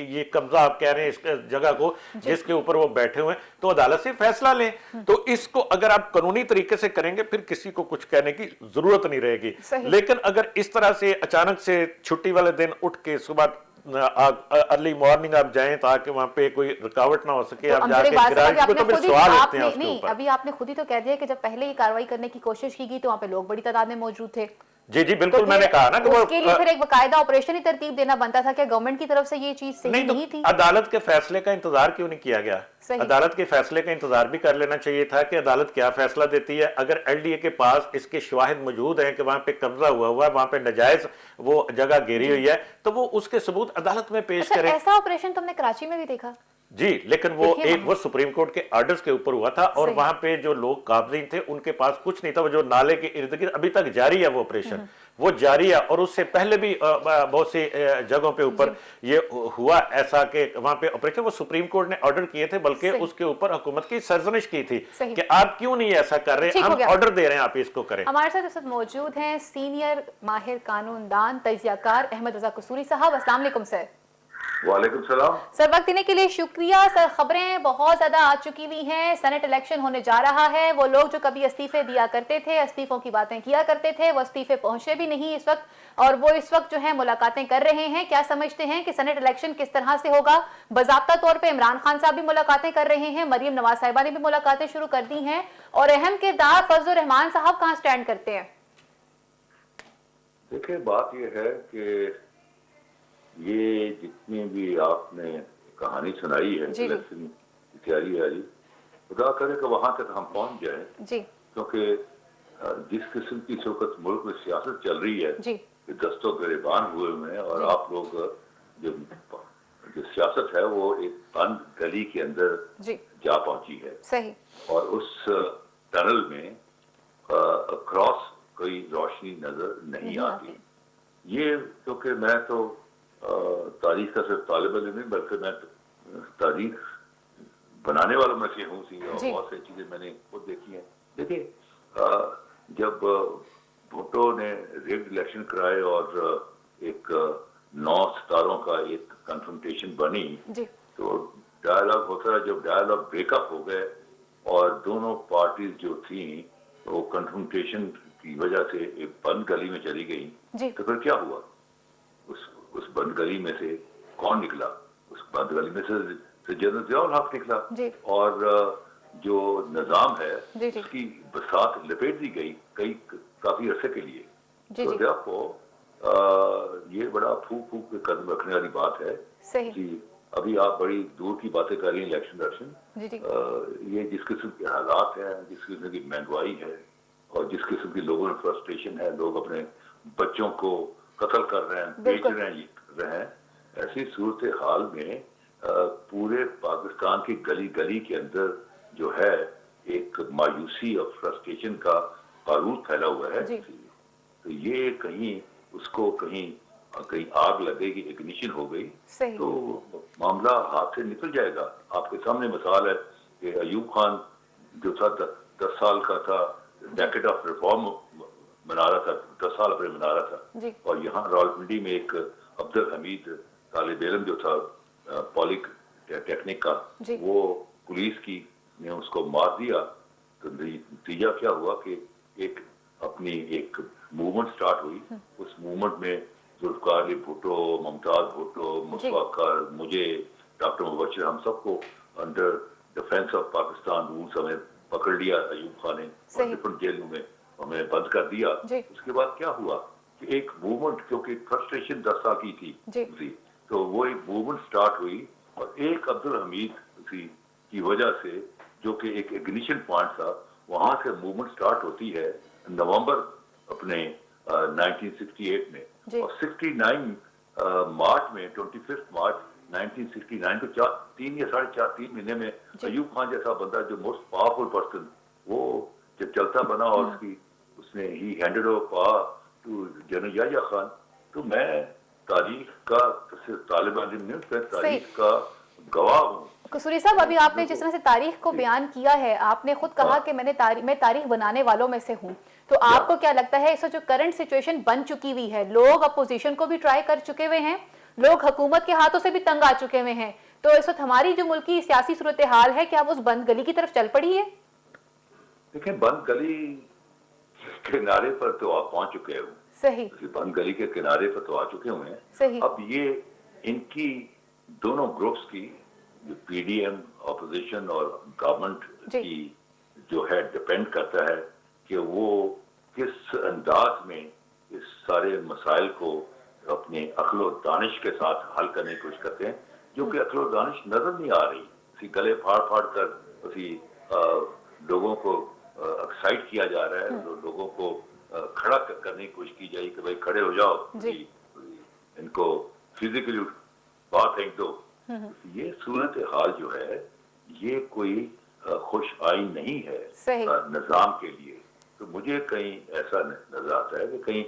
ये कब्जा आप कह रहे हैं इस जगह को जिसके ऊपर वो बैठे हुए हैं, तो अदालत से फैसला लें। तो इसको अगर आप कानूनी तरीके से करेंगे फिर किसी को कुछ कहने की जरूरत नहीं रहेगी। लेकिन अगर इस तरह से अचानक से छुट्टी वाले दिन उठ के सुबह अर्ली मॉर्निंग आप जाएं ताकि वहां पे कोई रुकावट ना हो सके, आप जाके गिराज पे तो फिर सवाल उठते हैं उसके ऊपर। अभी आपने खुद ही तो कह दिया कि जब पहले ही कार्रवाई करने की कोशिश की गई तो वहां पे लोग बड़ी तादाद में मौजूद थे। जी जी बिल्कुल, तो मैंने फिर कहा ना कि वो उसके लिए फिर एक बकायदा ऑपरेशनी तरतीब देना बनता था। क्या गवर्नमेंट की तरफ से ये चीज सही नहीं, नहीं तो थी? अदालत के फैसले का इंतजार क्यों नहीं किया गया? सही। अदालत के फैसले का इंतजार भी कर लेना चाहिए था कि अदालत क्या फैसला देती है। अगर एलडीए के पास इसके शवाहिद मौजूद हैं कि वहां पे कब्जा हुआ है, वहां पे नाजायज वो जगह घेरी हुई है, तो वो उसके सबूत अदालत में पेश अच्छा, करें। ऐसा ऑपरेशन तुमने कराची में भी देखा? जी, लेकिन वो देखिए एक वहां। वो सुप्रीम कोर्ट के ऑर्डर्स के ऊपर हुआ था और सही। वहां पे जो लोग काबजीन थे उनके पास कुछ नहीं था। वो जो नाले के इर्द गिर्द अभी तक जारी है वो ऑपरेशन, वो जारी है। और उससे पहले भी बहुत सी जगहों पे ऊपर ये हुआ ऐसा कि वहां पे ऑपरेशन वो सुप्रीम कोर्ट ने ऑर्डर किए थे, बल्कि सही। उसके ऊपर हुकूमत की सरजनिश की थी सही। कि आप क्यों नहीं ऐसा कर रहे, ठीक हो हम गया। ऑर्डर दे रहे हैं, आप इसको करें। हमारे साथ इस वक्त मौजूद हैं सीनियर माहिर कानूनदान तजियाकार अहमद रजा कसूरी साहब। अस्सलाम वालेकुम सर। वालेकुम सलाम। सर, वक्त देने के लिए शुक्रिया। सर, खबरें बहुत ज्यादा आ चुकी हुई हैं, सेनेट इलेक्शन होने जा रहा है। वो लोग जो कभी इस्तीफे दिया करते थे, इस्तीफों की बातें किया करते थे, वो इस्तीफे पहुंचे भी नहीं इस वक्त, और वो इस वक्त जो है मुलाकातें कर रहे हैं। क्या समझते हैं कि सेनेट इलेक्शन किस तरह से होगा? बाज़ाब्ता तौर पे इमरान खान साहब भी मुलाकातें कर रहे हैं, मरियम नवाज साहिबा ने भी मुलाकातें शुरू कर दी हैं, और अहम किरदार फजलुर रहमान साहब कहाँ स्टैंड करते हैं? देखिए, बात यह है कि ये जितनी भी आपने कहानी सुनाई है जी, जी। इलेक्शन की तैयारी है जी, खुदा करे कि वहां तक हम पहुंच जाए, जी क्योंकि जिस किस्म की इस वक्त मुल्क में सियासत चल रही है जी कि दस्तों गिरबान हुए हुए हैं, और जी। आप लोग जो जो सियासत है वो एक बंद गली के अंदर जी जा पहुंची है, सही। और उस टनल में क्रॉस कोई रोशनी नजर नहीं आती। ये क्योंकि मैं तो तारीख का सिर्फ तालिब इल्म नहीं, बल्कि मैं तारीख बनाने वालों में से हूँ सी, और जी। बहुत सारी चीजें मैंने खुद देखी हैं। देखिए, जब भुट्टो ने रिग्ड इलेक्शन कराए और एक 9 सितारों का एक कन्फ्रंटेशन बनी, जी तो डायलॉग होता है। जब डायलॉग ब्रेकअप हो गए और दोनों पार्टीज जो थी वो कन्फ्रंटेशन की वजह से एक बंद गली में चली गई, जी। तो फिर क्या हुआ? उस बंद गली में से कौन निकला? उस बंद गली में से जनरल ज़ियाउल हक निकला, जी। और जो निजाम है जी, जी। उसकी बसात लपेट दी गई काफी अरसे के लिए। जी, तो जी। देखो, ये बड़ा फूक फूक के कदम रखने वाली बात है सही। कि अभी आप बड़ी दूर की बातें कर रही हैं इलेक्शन। जी, जी। ये जिस किस्म के हालात हैं, जिस किस्म की महंगाई है, और जिस किस्म की लोगों में फ्रस्ट्रेशन है, लोग अपने बच्चों को कत्ल कर रहे हैं, बेच बिल्कुल। रहे हैं, ये कर रहे हैं, ऐसी सूरत हाल में पूरे पाकिस्तान की गली गली के अंदर जो है एक मायूसी और फ्रस्ट्रेशन का बारूद फैला हुआ है। जी। तो ये कहीं उसको कहीं आग लगेगी, इग्निशन हो गई, सही। तो मामला हाथ से निकल जाएगा। आपके सामने मिसाल है कि अयूब खान जो था 10 साल का था, डेकेड ऑफ रिफॉर्म मना रहा था, 10 साल अपने मना रहा था, जी। और यहाँ रावलपिंडी में एक अब्दुल हमीद तालिब इल्म जो था पॉलिक टेक्निक का, जी। वो पुलिस की ने उसको मार दिया। तो नतीजा क्या हुआ कि एक अपनी एक मूवमेंट स्टार्ट हुई। उस मूवमेंट में जुल्फकार अली भुट्टो, मुमताज भुट्टो, मुस्तफा कर, मुझे, डॉक्टर मुबशर, हम सबको under defence of Pakistan rules हमें पकड़ लिया अयूब खान ने, और डिफरेंट जेलों में हमें बंद कर दिया। उसके बाद क्या हुआ कि एक मूवमेंट, क्योंकि फ्रस्ट्रेशन 10 साल की थी, तो वो एक मूवमेंट स्टार्ट हुई, और एक अब्दुल हमीद की वजह से, जो कि एक इग्निशन पॉइंट था, वहां से मूवमेंट स्टार्ट होती है नवंबर अपने 1968 में, और 69 मार्च में, 25 मार्च 1969 को 3 या 3.5 महीने में अयूब खान जैसा बंदा, जो मोस्ट पावरफुल पर्सन, वो जब चलता बना और उसने ही handed over power to general Yahya Khan. तो मैं तारीख का सिर्फ तालिब इल्म नहीं, मैं तारीख का गवाह हूँ। कसूरी साहब, अभी आपने जिस तरह से तारीख को बयान किया है, आपने खुद कहा कि मैं तारीख बनाने वालों में से हूँ, तो आपको क्या लगता है इस जो करंट सिचुएशन बन चुकी हुई है, लोग अपोजिशन को भी ट्राई कर चुके हुए हैं, लोग हुकूमत के हाथों से भी तंग आ चुके हुए हैं, तो इस वक्त हमारी जो मुल्क की सियासी सूरत हाल है, क्या वो उस बंद गली की तरफ चल पड़ी है? देखिए, बंद गली किनारे पर तो आप पहुंच चुके हो। सही। बंद गली के किनारे पर तो आ चुके हुए हैं। सही। अब ये इनकी दोनों ग्रुप्स की, जो पीडीएम ऑपोजिशन और गवर्नमेंट की जो है, डिपेंड करता है कि वो किस अंदाज में इस सारे मसाइल को अपने अक्ल दानिश के साथ हल करने की कोशिश करते हैं, जो कि अक्ल दानिश नजर नहीं आ रही। उसी गले फाड़ फाड़ कर उसी लोगों को एक्साइट किया जा रहा है, लोगों को खड़ा करने की कोशिश की जाए कि भाई खड़े हो जाओ, इनको फिजिकली बात फेंक दो। ये सूरत हाल जो है ये कोई खुश आइन नहीं है निजाम के लिए। तो मुझे कहीं ऐसा नजर आता है कि कहीं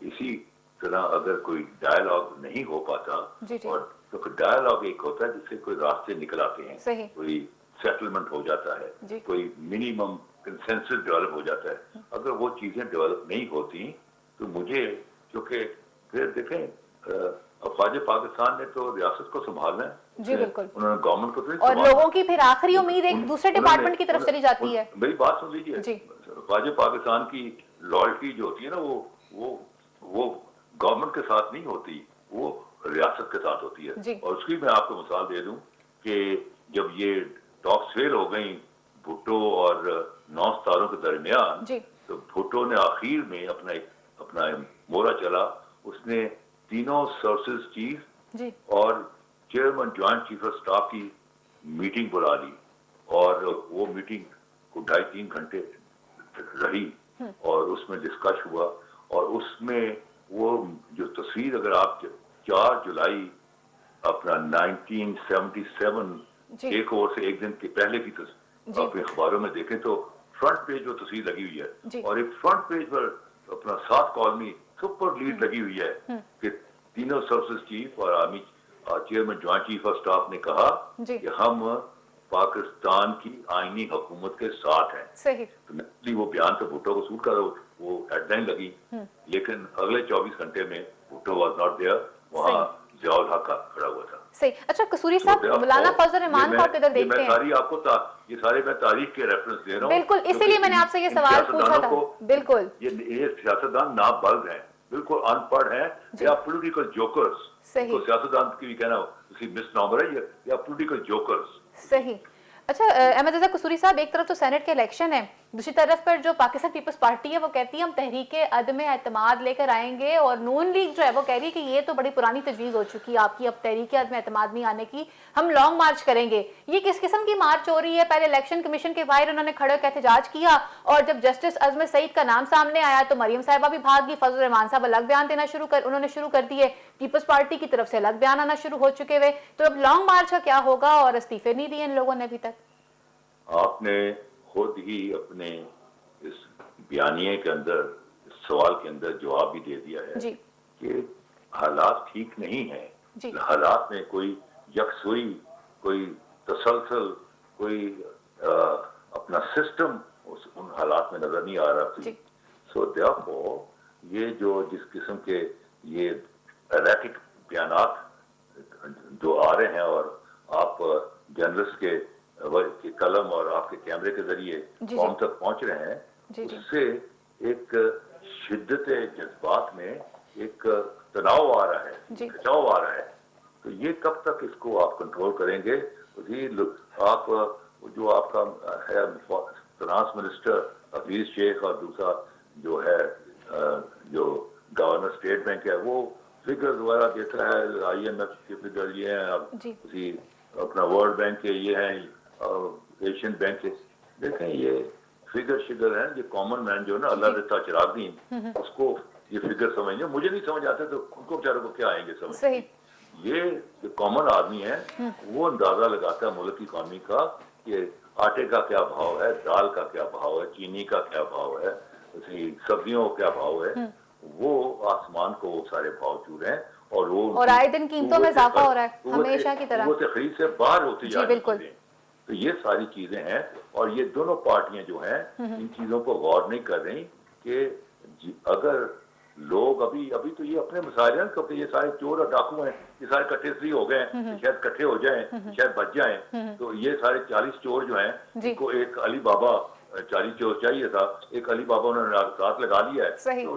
इसी तरह अगर कोई डायलॉग नहीं हो पाता, और तो डायलॉग एक होता है जिससे कोई रास्ते निकल आते हैं, कोई सेटलमेंट हो जाता है, कोई मिनिमम कंसेंसस डेवलप हो जाता है। अगर वो चीजें डेवलप नहीं होती तो मुझे, क्योंकि फिर देखें अफवाज पाकिस्तान ने तो रियासत को संभालना है, जी बिल्कुल, उन्होंने गवर्नमेंट को तो और लोगों की फिर आखिरी उम्मीद एक दूसरे डिपार्टमेंट की तरफ चली जाती है। मेरी बात सुन लीजिए, अफवाज पाकिस्तान की लॉयल्टी जो होती है ना वो गवर्नमेंट के साथ नहीं होती, वो रियासत के साथ होती है। और उसकी मैं आपको मिसाल दे दूं कि जब ये टॉक्स फेल हो गई भुट्टो और 9 सितारों के दरमियान, तो भुट्टो ने आखिर में अपना मोहरा चला, उसने तीनों सर्विसेज चीफ और chairman joint chief of staff की मीटिंग बुला ली, और वो मीटिंग को 2.5-3 घंटे रही, और उसमें डिस्कस हुआ, और उसमें वो जो तस्वीर अगर आप 4 जुलाई अपना 1977 एक और से एक दिन के पहले की अपने अखबारों में देखें तो फ्रंट पेज वो तस्वीर लगी हुई है, और एक फ्रंट पेज पर अपना 7 कॉलमी सुपर लीड लगी हुई है कि तीनों सर्विसेज चीफ और army chairman joint chief of staff ने कहा कि हम पाकिस्तान की आईनी हुकूमत के साथ हैं। तो वो बयान तो भुट्टो को सूट कर वो हेडलाइन लगी, लेकिन अगले 24 घंटे में भुट्टो वाज नॉट देयर, वहाँ जियाउल हक का खड़ा हुआ था। सही। अच्छा कसूरी साहब, मौलाना फजल रहमान को आप किधर देखते हैं? सारी आपको ये सारे मैं तारीख के रेफरेंस दे रहा हूँ, बिल्कुल, इसीलिए मैंने आपसे ये सवाल पूछा था। बिल्कुल, ये सियासतदान नाबल्द हैं, बिल्कुल अनपढ़ हैं, या पॉलिटिकल जोकर्स। तो सियासतदान की भी कहना मिसनॉमर है, या पॉलिटिकल जोकर्स। सही। अच्छा अहमद रजा कसूरी साहब, एक तरफ तो सेनेट के इलेक्शन है, दूसरी तरफ पर जो पाकिस्तान पीपल्स पार्टी है वो कहती है हम तहरीके अदम एतमाद लेकर आएंगे, और नून लीग जो है वो कह रही है कि ये तो बड़ी पुरानी तजवीज़ हो चुकी है आपकी, अब तहरीके अदम एतमाद नहीं आने की, हम लॉन्ग मार्च करेंगे। ये किस किस्म की मार्च हो रही है? पहले इलेक्शन कमीशन के बाहर उन्होंने खड़े होकर एहतजाज किया, और जब जस्टिस अजमत सईद का नाम सामने आया तो मरियम साहिबा भी भाग गई, फजल रहमान साहब अलग बयान देना उन्होंने शुरू कर दिए, पीपल्स पार्टी की तरफ से अलग बयान आना शुरू हो चुके हुए। तो अब लॉन्ग मार्च का क्या होगा? और इस्तीफे नहीं दिए इन लोगों ने अभी तक। आपने खुद ही अपने इस बयानिए के अंदर, इस सवाल के अंदर जवाब भी दे दिया है कि हालात ठीक नहीं है, हालात में कोई यकसुई, कोई तसलसल, कोई अपना सिस्टम उन हालात में नजर नहीं आ रहा थी। सो देयरफॉर ये जो जिस किस्म के ये एरेटिक बयानात जो आ रहे हैं, और आप जर्नलिस्ट के कलम और आपके कैमरे के जरिए कौम तक पहुंच रहे हैं, उससे एक शिद्दत जज्बात में एक तनाव आ रहा है, खिंचाव आ रहा है। तो ये कब तक इसको आप कंट्रोल करेंगे? आप जो आपका है फाइनेंस मिनिस्टर हफीज शेख, और दूसरा जो है जो गवर्नर स्टेट बैंक है, वो फिगर्स वगैरह देता है, IMF के फिगर ये हैं, उसी अपना वर्ल्ड बैंक के ये हैं, एशियन बैंक के। देखें ये फिगर शिगर है, ये कॉमन मैन जो है ना, अल्लाह देता चिरागदीन, उसको ये फिगर समझेंगे, मुझे नहीं समझ आते तो उनको बेचारों को क्या आएंगे समझ। ये जो कॉमन आदमी है वो अंदाजा लगाता है मुल्क की इकॉनमी का कि आटे का क्या भाव है, दाल का क्या भाव है, चीनी का क्या भाव है, सब्जियों का क्या भाव है। वो आसमान को वो सारे भाव चू रहे हैं, और आए दिन कीमतों में इजाफा हो रहा है हमेशा की तरह, वो खरीद से बाहर होती जा रही है। तो ये सारी चीजें हैं, और ये दोनों पार्टियां जो हैं इन चीजों को गौर नहीं कर रही कि अगर लोग अभी तो ये अपने मसाइल हैं, क्योंकि ये सारे चोर और डाकू हैं, ये सारे इकट्ठे फ्री हो गए, शायद इकट्ठे हो जाएं, शायद बच जाएं। तो ये सारे 40 चोर जो हैं, इनको एक अली बाबा 40 चोर चाहिए था, एक अली बाबा उन्होंने साथ लगा लिया है, तो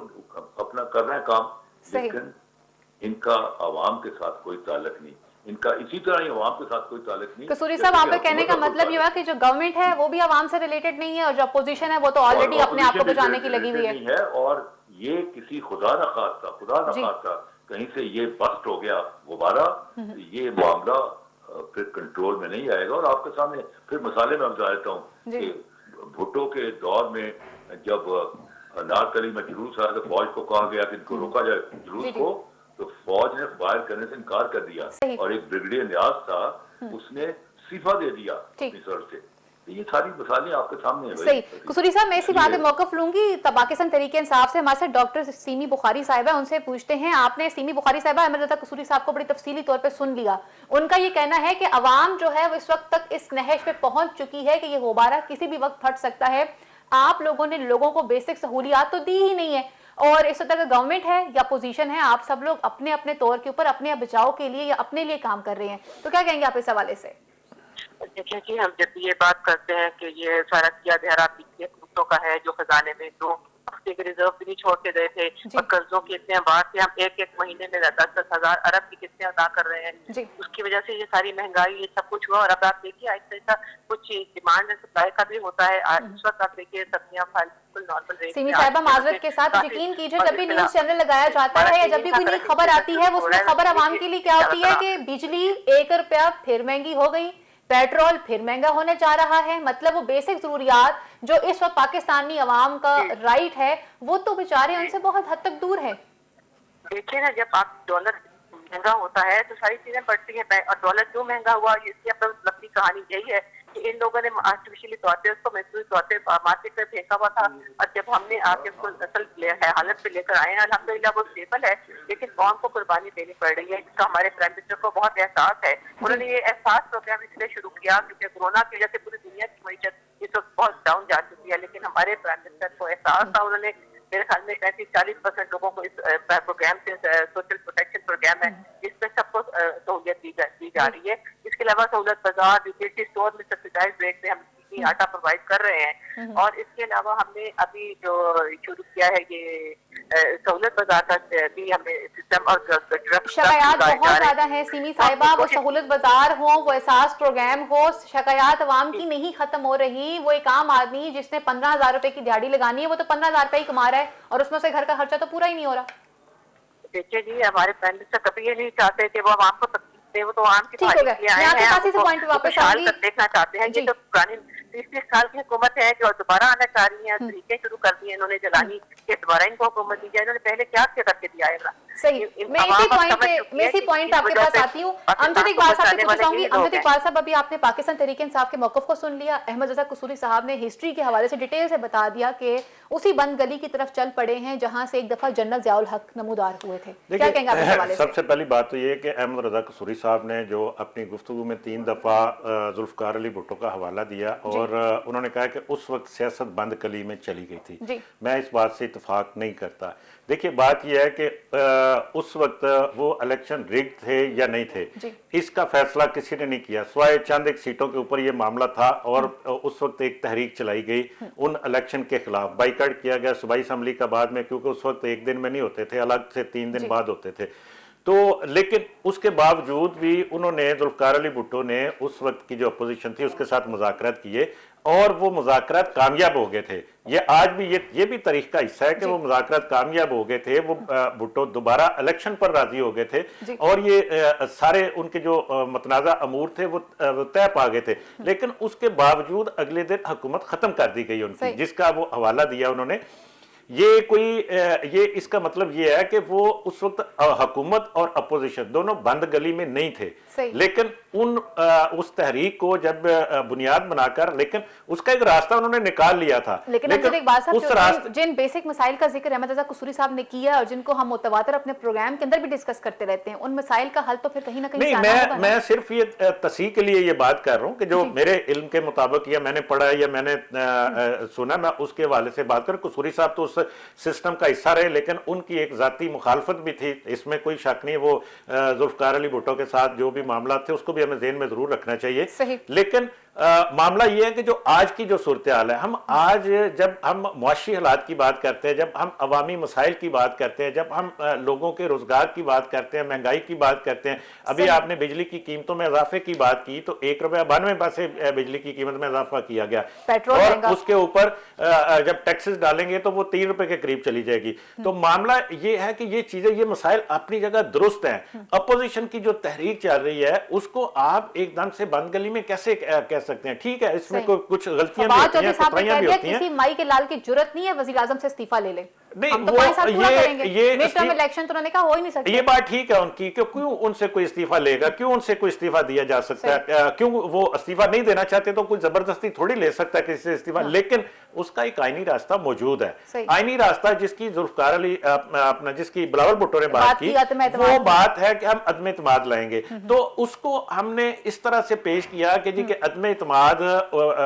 अपना कर रहे हैं काम, लेकिन इनका आवाम के साथ कोई ताल्लुक नहीं, इनका इसी तरह ही आवाम के साथ कोई ताल्लुक नहीं। कसूरी साहब, आप कहने का मतलब ये हुआ कि जो गवर्नमेंट है वो भी आवाम से रिलेटेड नहीं है, और जो अपोजिशन है वो तो ऑलरेडी अपने आप को बचाने की लगी हुई है। और ये किसी खुदा न खास्ता कहीं से ये बस्ट हो गया गुब्बारा, ये मामला फिर कंट्रोल में नहीं आएगा। और आपके सामने फिर मसाले में बता देता हूँ कि भुट्टो के दौर में जब अनारकली में जुलूस आया तो फौज को कहा गया कि इनको रोका जाए जुलूस को, तो फौज ने फायर करने से इनकार कर दिया और एक ब्रिगेडियर न्याज था उसने इस्तीफा दे दिया अपनी सर से। तो ये सारी मिसालें आपके सामने है। सही कसूरी साहब, मैं इसी बात में मौकफ लूंगी। पाकिस्तान तहरीक इंसाफ से हमारे साथ डॉक्टर सीमी बुखारी साहिबा है, उनसे पूछते हैं। आपने सीमी बुखारी साहिबा अहमद रजा कसूरी साहब को बड़ी तफसीली तौर पे सुन लिया। उनका ये कहना है कि अवाम जो है वो इस वक्त तक इस नहज पे पहुंच चुकी है कि ये गुब्बारा किसी भी वक्त फट सकता है। आप लोगों ने लोगों को बेसिक सहूलियात तो दी ही नहीं है, और इस वक्त गवर्नमेंट है या पोजीशन है, आप सब लोग अपने अपने तौर के ऊपर अपने बचाव के लिए या अपने लिए काम कर रहे हैं। तो क्या कहेंगे आप इस हवाले से? देखिए जी, हम जब ये बात करते हैं कि ये सारा किया धरा पिछले मुल्कों का है जो खजाने में 2 हफ्ते के रिजर्व भी नहीं छोड़ के गए थे, और कर्जों की इतने बार से हम एक महीने में 10-10 हजार अरब की किस्तें अदा कर रहे हैं। उसकी वजह से ये सारी महंगाई ये सब कुछ हुआ। और अब आप देखिए ऐसा कुछ डिमांड एंड सप्लाई का भी होता है। इस वक्त आप देखिए सब्जियां फल बिल्कुल नॉर्मल रेट। सीमी साहिबा माजरत के साथ यकीन कीजिए, जब भी न्यूज चैनल लगाया जाता है या जब भी कोई नई खबर आती है, उसमें खबर आवाम के लिए क्या होती है कि बिजली 1 रुपया फिर महंगी हो गई, पेट्रोल फिर महंगा होने जा रहा है। मतलब वो बेसिक जरूरियात जो इस वक्त पाकिस्तानी अवाम का राइट है वो तो बेचारे उनसे बहुत हद तक दूर है। देखिए ना, जब आप डॉलर महंगा होता है तो सारी चीजें बढ़ती हैं, और डॉलर क्यों महंगा हुआ इसकी अपनी लंबी कहानी यही है कि इन लोगों ने आर्टिफिशियली तौर पे उसको महसूस तौर पे मार्केट में फेंका हुआ था, और जब हमने आके उसको असल हालत पे लेकर आए हैं अल्हम्दुलिल्लाह वो स्टेबल है। लेकिन कौम को कुर्बानी देनी पड़ रही है, जिसका हमारे प्राइम मिनिस्टर को बहुत एहसास है। उन्होंने ये एहसास प्रोग्राम इसलिए शुरू किया क्योंकि कोरोना की वजह से पूरी दुनिया की मईशत इस वक्त बहुत डाउन जा चुकी है, लेकिन हमारे प्राइम मिनिस्टर को एहसास था। उन्होंने मेरे ख्याल में 35-40% लोगों को इस प्रोग्राम से, सोशल प्रोटेक्शन प्रोग्राम है, इसमें सबको सहूलियत दी जा रही है। इसके अलावा सहूलत बाजार, यूटिलिटी स्टोर में सब्सिडाइज रेट में हम आटा प्रोवाइड कर रहे हैं। और इसके अलावा हमने अभी जो शुरू किया है ये सहूलत बाजार का भी हमने सिस्टम और शिकायत बहुत ज्यादा है सीमी साहिबा, वो सहूलत बाजार हो, वो एहसास प्रोग्राम हो, शिकायत अवाम की नहीं खत्म हो रही। वो एक आम आदमी जिसने 15,000 रुपए की दिहाड़ी लगानी है वो तो 15,000 रुपए ही कमा रहा है और उसमें से घर का खर्चा तो पूरा ही नहीं हो रहा। देखिए जी, हमारे प्राइम मिनिस्टर कभी ये नहीं चाहते थे वो आवाम को तकलीफ दे, वो तो आवाम की ठीक हो गया। मैं आपके पास इस पॉइंट पे वापस आऊंगी। देखना चाहते हैं। ये तो पुरानी 30 साल की हुकूमत है जो दोबारा आना चाह रही है, तरीके शुरू कर दिए इन्होंने जलानी के दोबारा इनको हुकूमत दी जाए। इन्होंने पहले क्या करके दिया है? सही, मैं इसी पॉइंट आपके पास आती हूँ। अमजद इकबाल साहब से पूछना चाहूंगी। अमजद इकबाल साहब, अभी आपने पाकिस्तान तहरीक इंसाफ के मौक़िफ़ को सुन लिया। अहमद रजा कसूरी साहब ने हिस्ट्री के हवाले से डिटेल से बता दिया कि उसी बंद गली की तरफ चल पड़े हैं जहां से एक दफा जनरल ज़ियाउल हक नमूदार हुए थे। क्या कहेंगे आप इस हवाले से? सबसे पहली बात तो ये है कि अहमद रजा कसूरी साहब ने जो अपनी गुफ्तगू में 3 दफा जुल्फ़कार अली भुट्टो का हवाला दिया और उन्होंने कहा कि उस वक्त सियासत बंद कली में चली गई थी। मैं इस बात से इत्तेफाक नहीं करता। देखिए, बात यह है कि उस वक्त वो इलेक्शन रिग्ड थे या नहीं थे, इसका फैसला किसी ने नहीं किया, स्वाय चंद एक सीटों के ऊपर ये मामला था। और उस वक्त एक तहरीक चलाई गई उन इलेक्शन के खिलाफ, बाइकाट किया गया सूबाई असम्बली का बाद में, क्योंकि उस वक्त एक दिन में नहीं होते थे, अलग से 3 दिन बाद होते थे। तो लेकिन उसके बावजूद भी उन्होंने, जुल्फ़कार अली भुट्टो ने उस वक्त की जो अपोजिशन थी उसके साथ मुज़ाकरात किए और वो मुज़ाकरात कामयाब हो गए थे। ये आज भी ये भी तारीख का हिस्सा है कि वो मुज़ाकरात कामयाब हो गए थे। वो भुट्टो दोबारा इलेक्शन पर राजी हो गए थे और ये सारे उनके जो मतनाज़ा अमूर थे वो तय पा गए थे। लेकिन उसके बावजूद अगले दिन हुकूमत ख़त्म कर दी गई उनकी, जिसका वो हवाला दिया उन्होंने। ये इसका मतलब ये है कि वो उस वक्त हुकूमत और अपोजिशन दोनों बंद गली में नहीं थे, लेकिन उस तहरीक को जब बुनियाद बनाकर, लेकिन उसका एक रास्ता उन्होंने निकाल लिया था। लेकिन एक बात साहब, जिन बेसिक मसाइल का जिक्र अहमद रजा कसूरी साहब ने किया और जिनको हम मुतवातर अपने प्रोग्राम के अंदर भी डिस्कस करते रहते हैं, उन मसाइल का हल तो फिर कहीं ना कहीं नहीं, मैं सिर्फ ये तस्हीह के लिए ये बात कर रहा हूँ कि जो मेरे इल्म के मुताबिक या मैंने पढ़ा या मैंने सुना, मैं उसके हवाले से बात कर। कसूरी साहब तो उस सिस्टम का हिस्सा रहे, लेकिन उनकी एक जाती मुखालफत भी थी, इसमें कोई शक नहीं। वो जुल्फ़कार अली भुट्टो के साथ जो भी मामला थे उसको भी हमें ज़हन में जरूर रखना चाहिए। लेकिन मामला ये है कि जो आज की जो सूरत हाल है, हम आज जब हम मुआशी हालात की बात करते हैं, जब हम अवामी मसाइल की बात करते हैं, जब हम लोगों के रोजगार की बात करते हैं, महंगाई की बात करते हैं, अभी आपने बिजली की कीमतों में इजाफे की बात की तो 1 रुपया 92 पैसे बिजली की कीमत में इजाफा किया गया, पेट्रोल और उसके ऊपर जब टैक्सेस डालेंगे तो वो 3 रुपए के करीब चली जाएगी। तो मामला ये है कि ये चीजें, ये मसाइल अपनी जगह दुरुस्त हैं। अपोजिशन की जो तहरीक चल रही है उसको आप एकदम से बंद गली में कैसे कह सकते हैं? ठीक है, इसमें कुछ गलतियां भी होती हैं, कोताहियां भी होती हैं। किसी माई के लाल की जुर्रत नहीं है वजीर आजम से इस्तीफा ले ले, नहीं, हम तो वो 5 साल पूरा करेंगे। ये मिड टर्म इलेक्शन तो उन्होंने कहा हो ही नहीं सकता। ये बात ठीक है उनकी कि क्यों उनसे कोई इस्तीफा लेगा, क्यों उनसे कोई इस्तीफा दिया जा सकता है, क्यों वो इस्तीफा नहीं देना चाहते तो कोई जबरदस्ती थोड़ी ले सकता है किसी से इस्तीफा। लेकिन उसका एक आईनी रास्ता मौजूद है, आईनी रास्ता जिसकी जुल्फकार अली अपना जिसकी बिलावल भुट्टो ने बात की, वो बात है कि हम अदम इत्मीद लाएंगे। तो उसको हमने इस तरह से पेश किया कि जी के अदम इत्मीद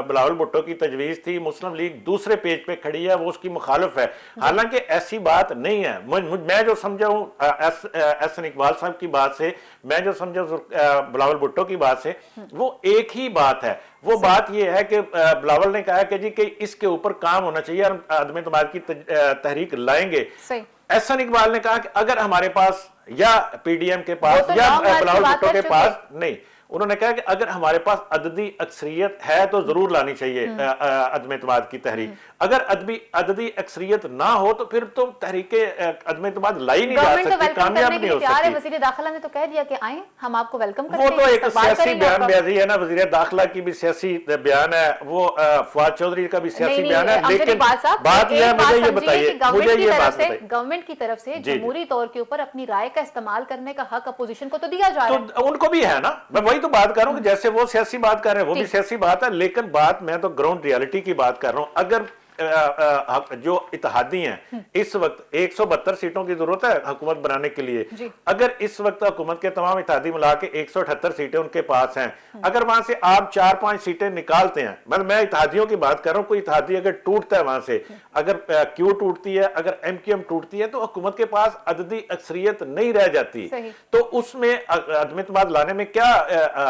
बिलावल भुट्टो की तजवीज थी, मुस्लिम लीग दूसरे पेज पे खड़ी है, वो उसकी मुखालिफ है। हालांकि ऐसी बात नहीं है। मैं जो समझा हूं एहसन इकबाल साहब की बात से, मैं जो समझा बिलावल भुट्टो की बात से, वो एक ही बात है। वो बात ये है कि बिलावल ने कहा कि जी कि इसके ऊपर काम होना चाहिए, हम अदम इत्मीद की तहरीक लाएंगे। एहसन इकबाल ने कहा कि अगर हमारे पास या पीडीएम के पास या बिलावल भुट्टो के पास नहीं, उन्होंने कहा कि अगर हमारे पास अददी अक्सरियत है तो जरूर लानी चाहिए अदम इत्मीद की तहरीक। अगर अददी अक्सरियत ना हो तो फिर तो तहरीके अदम इत्मीद लाई नहीं जा सकती, कामयाब नहीं हो सकती। वज़ीर दाखिला ने तो कह दिया कि आए, हम आपको वेलकम करते हैं। वो तो एक सियासी बयानबाजी है ना, वज़ीर दाखिला की भी सियासी बयान है, वो फवाद चौधरी का भी सियासी बयान है। लेकिन बात यह है, मुझे ये बताइए, मुझे ये बात बताइए, गवर्नमेंट की तरफ से जमहूरी तौर के ऊपर अपनी राय का इस्तेमाल करने का हक अपोजिशन को तो दिया जा रहा है, तो उनको भी है ना। मैं वही तो बात कर रहा हूं कि जैसे वो सियासी बात कर रहे हैं, वो भी सियासी बात है, लेकिन बात मैं तो ग्राउंड रियलिटी की बात कर रहा हूं। अगर जो इत्तेहादी हैं, इस वक्त 172 सीटों की जरूरत है हुकूमत बनाने के लिए। अगर इस वक्त हुकूमत के तमाम इत्तेहादी मिला के 178 सीटें उनके पास हैं, अगर वहां से आप 4-5 सीटें निकालते हैं, मैं इत्तेहादियों की बात कर रहा हूं, कोई इत्तेहादी अगर टूटता है वहां से, अगर क्यू टूटती है, अगर एमक्यूएम टूटती है, तो हुकूमत के पास अददी अक्सरियत नहीं रह जाती। तो उसमें अदम इत्मीद लाने में क्या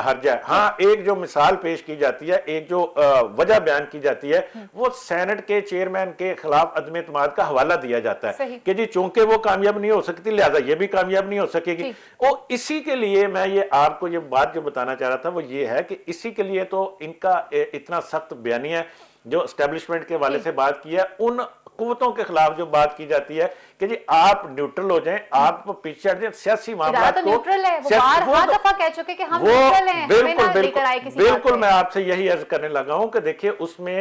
हर्ज है? हाँ, एक जो मिसाल पेश की जाती है, एक जो वजह बयान की जाती है, वो सेनेट के चेयरमैन के खिलाफ अदम इत्मीद का हवाला दिया जाता है कि जी चूंकि वो कामयाब नहीं हो सकती लिहाजा ये भी कामयाब नहीं हो सकेगी। और इसी के लिए मैं ये आपको ये बात जो बताना चाह रहा था वो ये है कि इसी के लिए तो इनका इतना सख्त बयानिया जो एस्टेब्लिशमेंट के हवाले से बात की है, उन कुव्वतों के खिलाफ जो बात की जाती है कि जी आप न्यूट्रल हो जाएं, आप पीछे हट जाएं, सियासी मामला तो न्यूट्रल है, वो हर दफा कह चुके कि हम न्यूट्रल हैं, बिल्कुल मैं आपसे यही अर्ज करने लगा हूं कि देखिए उसमें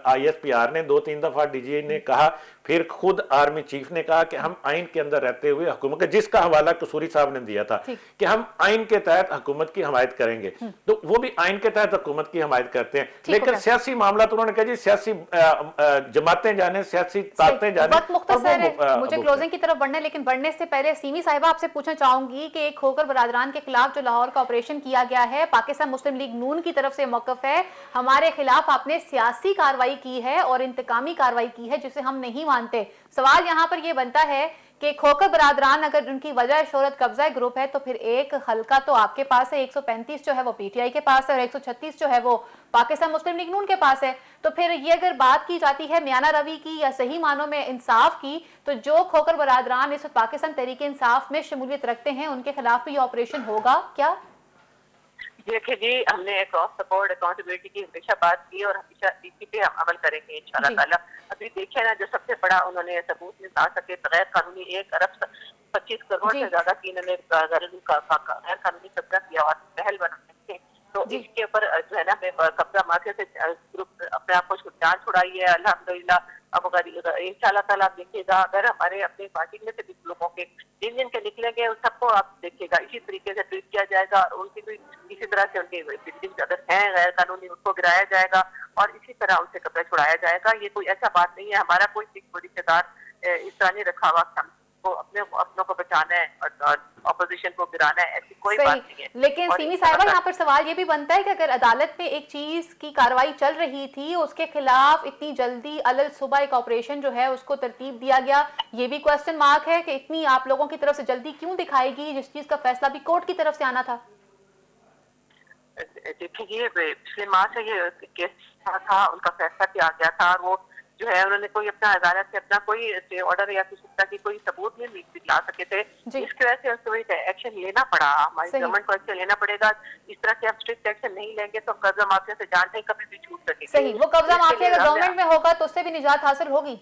आईएसपीआर ने 2-3 दफा डीजीआई ने कहा, फिर खुद आर्मी चीफ ने कहा कि हम आइन के अंदर रहते हुए हुकूमत के, जिसका हवाला कसूरी साहब ने दिया था कि हम आइन के तहत हुकूमत की हमायत करेंगे, तो वो भी आइन के तहत हुकूमत की हमायत करते हैं। लेकिन सियासी मामला तो उन्होंने कहा जी सियासी जमातें जाने, सियासी ताकतें जाने। मुझे क्लोजिंग की तरफ बढ़ने, लेकिन बढ़ने से पहले सीमी साहिबा आपसे पूछना चाहूंगी कि एक खोकर बरादरान के खिलाफ जो लाहौर का ऑपरेशन किया गया है, पाकिस्तान मुस्लिम लीग नून की तरफ से मौकफ है, हमारे खिलाफ आपने सियासी कार्रवाई की है और इंतकामी कार्रवाई की है जिसे हम नहीं मानते। सवाल यहां पर यह बनता है कि खोकर बरादरान अगर उनकी वजह शोहरत कब्जा ग्रुप है तो फिर एक हल्का तो आपके पास है, 135 जो है वो पीटीआई के पास है और 136 जो है वो पाकिस्तान मुस्लिम लीग नून के पास है। तो फिर ये अगर बात की जाती है मियाना रवि की या सही मानों में इंसाफ की, तो जो खोकर बरादरान इस वक्त पाकिस्तान तहरीक इंसाफ में शमूलियत रखते हैं उनके खिलाफ भी ये ऑपरेशन होगा क्या? देखिए जी, हमने क्रॉस सपोर्ट अकाउंटेबिलिटी की हमेशा बात की और हमेशा इसी पे हम अमल करेंगे इंशाल्लाह ताला। अभी देखिए ना, जो सबसे बड़ा उन्होंने सबूत निकाल सके गैर कानूनी 1 अरब 25 करोड़ से ज्यादा की इन्होंने गैर कानूनी कब्जा किया और पहल बनाने थे, तो इसके ऊपर जो है ना कब्जा माफिया से ग्रुप अपने आप को जान छुड़ाई है अल्हम्दुलिल्लाह। अब अगर इंशाल्लाह ताला आप देखिएगा, अगर हमारे अपने पार्टी में से भी लोगों के जिन के निकलेंगे उन सबको आप देखिएगा इसी तरीके से ट्रीट किया जाएगा और उनकी भी इसी तरह से उनके बिल्डिंग अगर हैं गैर कानूनी उनको गिराया जाएगा और इसी तरह उनसे कब्जा छुड़ाया जाएगा। ये कोई ऐसा बात नहीं है, हमारा कोई रिश्तेदार इस तरह नहीं रखा हुआ को अपनों को बचाना है और ऑपोजिशन को गिराना है, ऐसी कोई बात नहीं है। लेकिन सीमी साहिबा यहाँ पर सवाल ये भी बनता है कि अगर अदालत में एक चीज की कार्रवाई चल रही थी उसके खिलाफ इतनी जल्दी अलल सुबह एक ऑपरेशन जो है उसको तरतीब दिया गया, ये भी क्वेश्चन मार्क है कि इतनी आप लोगों की तरफ से जल्दी क्यों दिखाएगी जिस चीज का फैसला भी कोर्ट की तरफ से आना था। देखिए ये पिछले माह से ये केस था, उनका फैसला किया गया था और वो जो है उन्होंने कोई अपना अदालत से अपना कोई स्टे ऑर्डर या किसी तरह की कोई सबूत नहीं दिला सके थे, जी। इसकी वजह से उसको एक एक्शन लेना पड़ा। हमारी सही। गवर्नमेंट को एक्शन लेना पड़ेगा। इस तरह के हम स्ट्रिक्ट एक्शन नहीं लेंगे तो हम कर्जा माफिया से जान नहीं कभी भी छूट सकेंगे। सही, वो कब्जा इसके माफिया लिए अगर हमने- गवर्नमेंट में होगा तो उससे भी निजात हासिल होगी।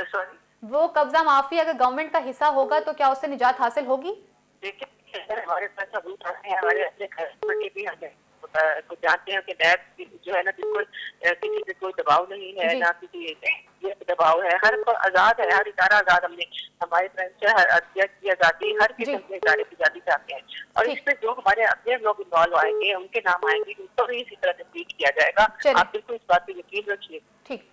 सॉरी, वो कब्जा माफिया अगर गवर्नमेंट का हिस्सा होगा तो क्या उससे निजात हासिल होगी? देखिए हमारे पास सबूत है, हमारे अपने घर के भी हमें को जानते हैं कि नैब जो है ना बिल्कुल किसी पे कोई दबाव नहीं है, जी। ना किसी ये दबाव है, हर को आजाद है, हर इदारा आजाद। हमने हमारे फ्रेंच अध्यक्ष की आजादी, हर किस्म जी। के इदारे की आजादी चाहते हैं और ठीक। इसमें जो हमारे अपने लोग इन्वॉल्व आएंगे उनके नाम आएंगे, उनको भी इसी तरह से ट्रीट किया जाएगा। चलिए। आप बिल्कुल इस बात पर यकीन रखिए। ठीक,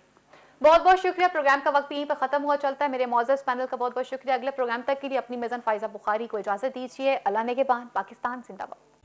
बहुत बहुत शुक्रिया। प्रोग्राम का वक्त यहीं पर खत्म हुआ चलता है। मेरे मौजूद पैनल का बहुत बहुत शुक्रिया। अगले प्रोग्राम तक के लिए अपनी मेज़न फाइजा बुखारी को इजाजत दीजिए। अल्लाह नेगहबान। पाकिस्तान जिंदाबाद।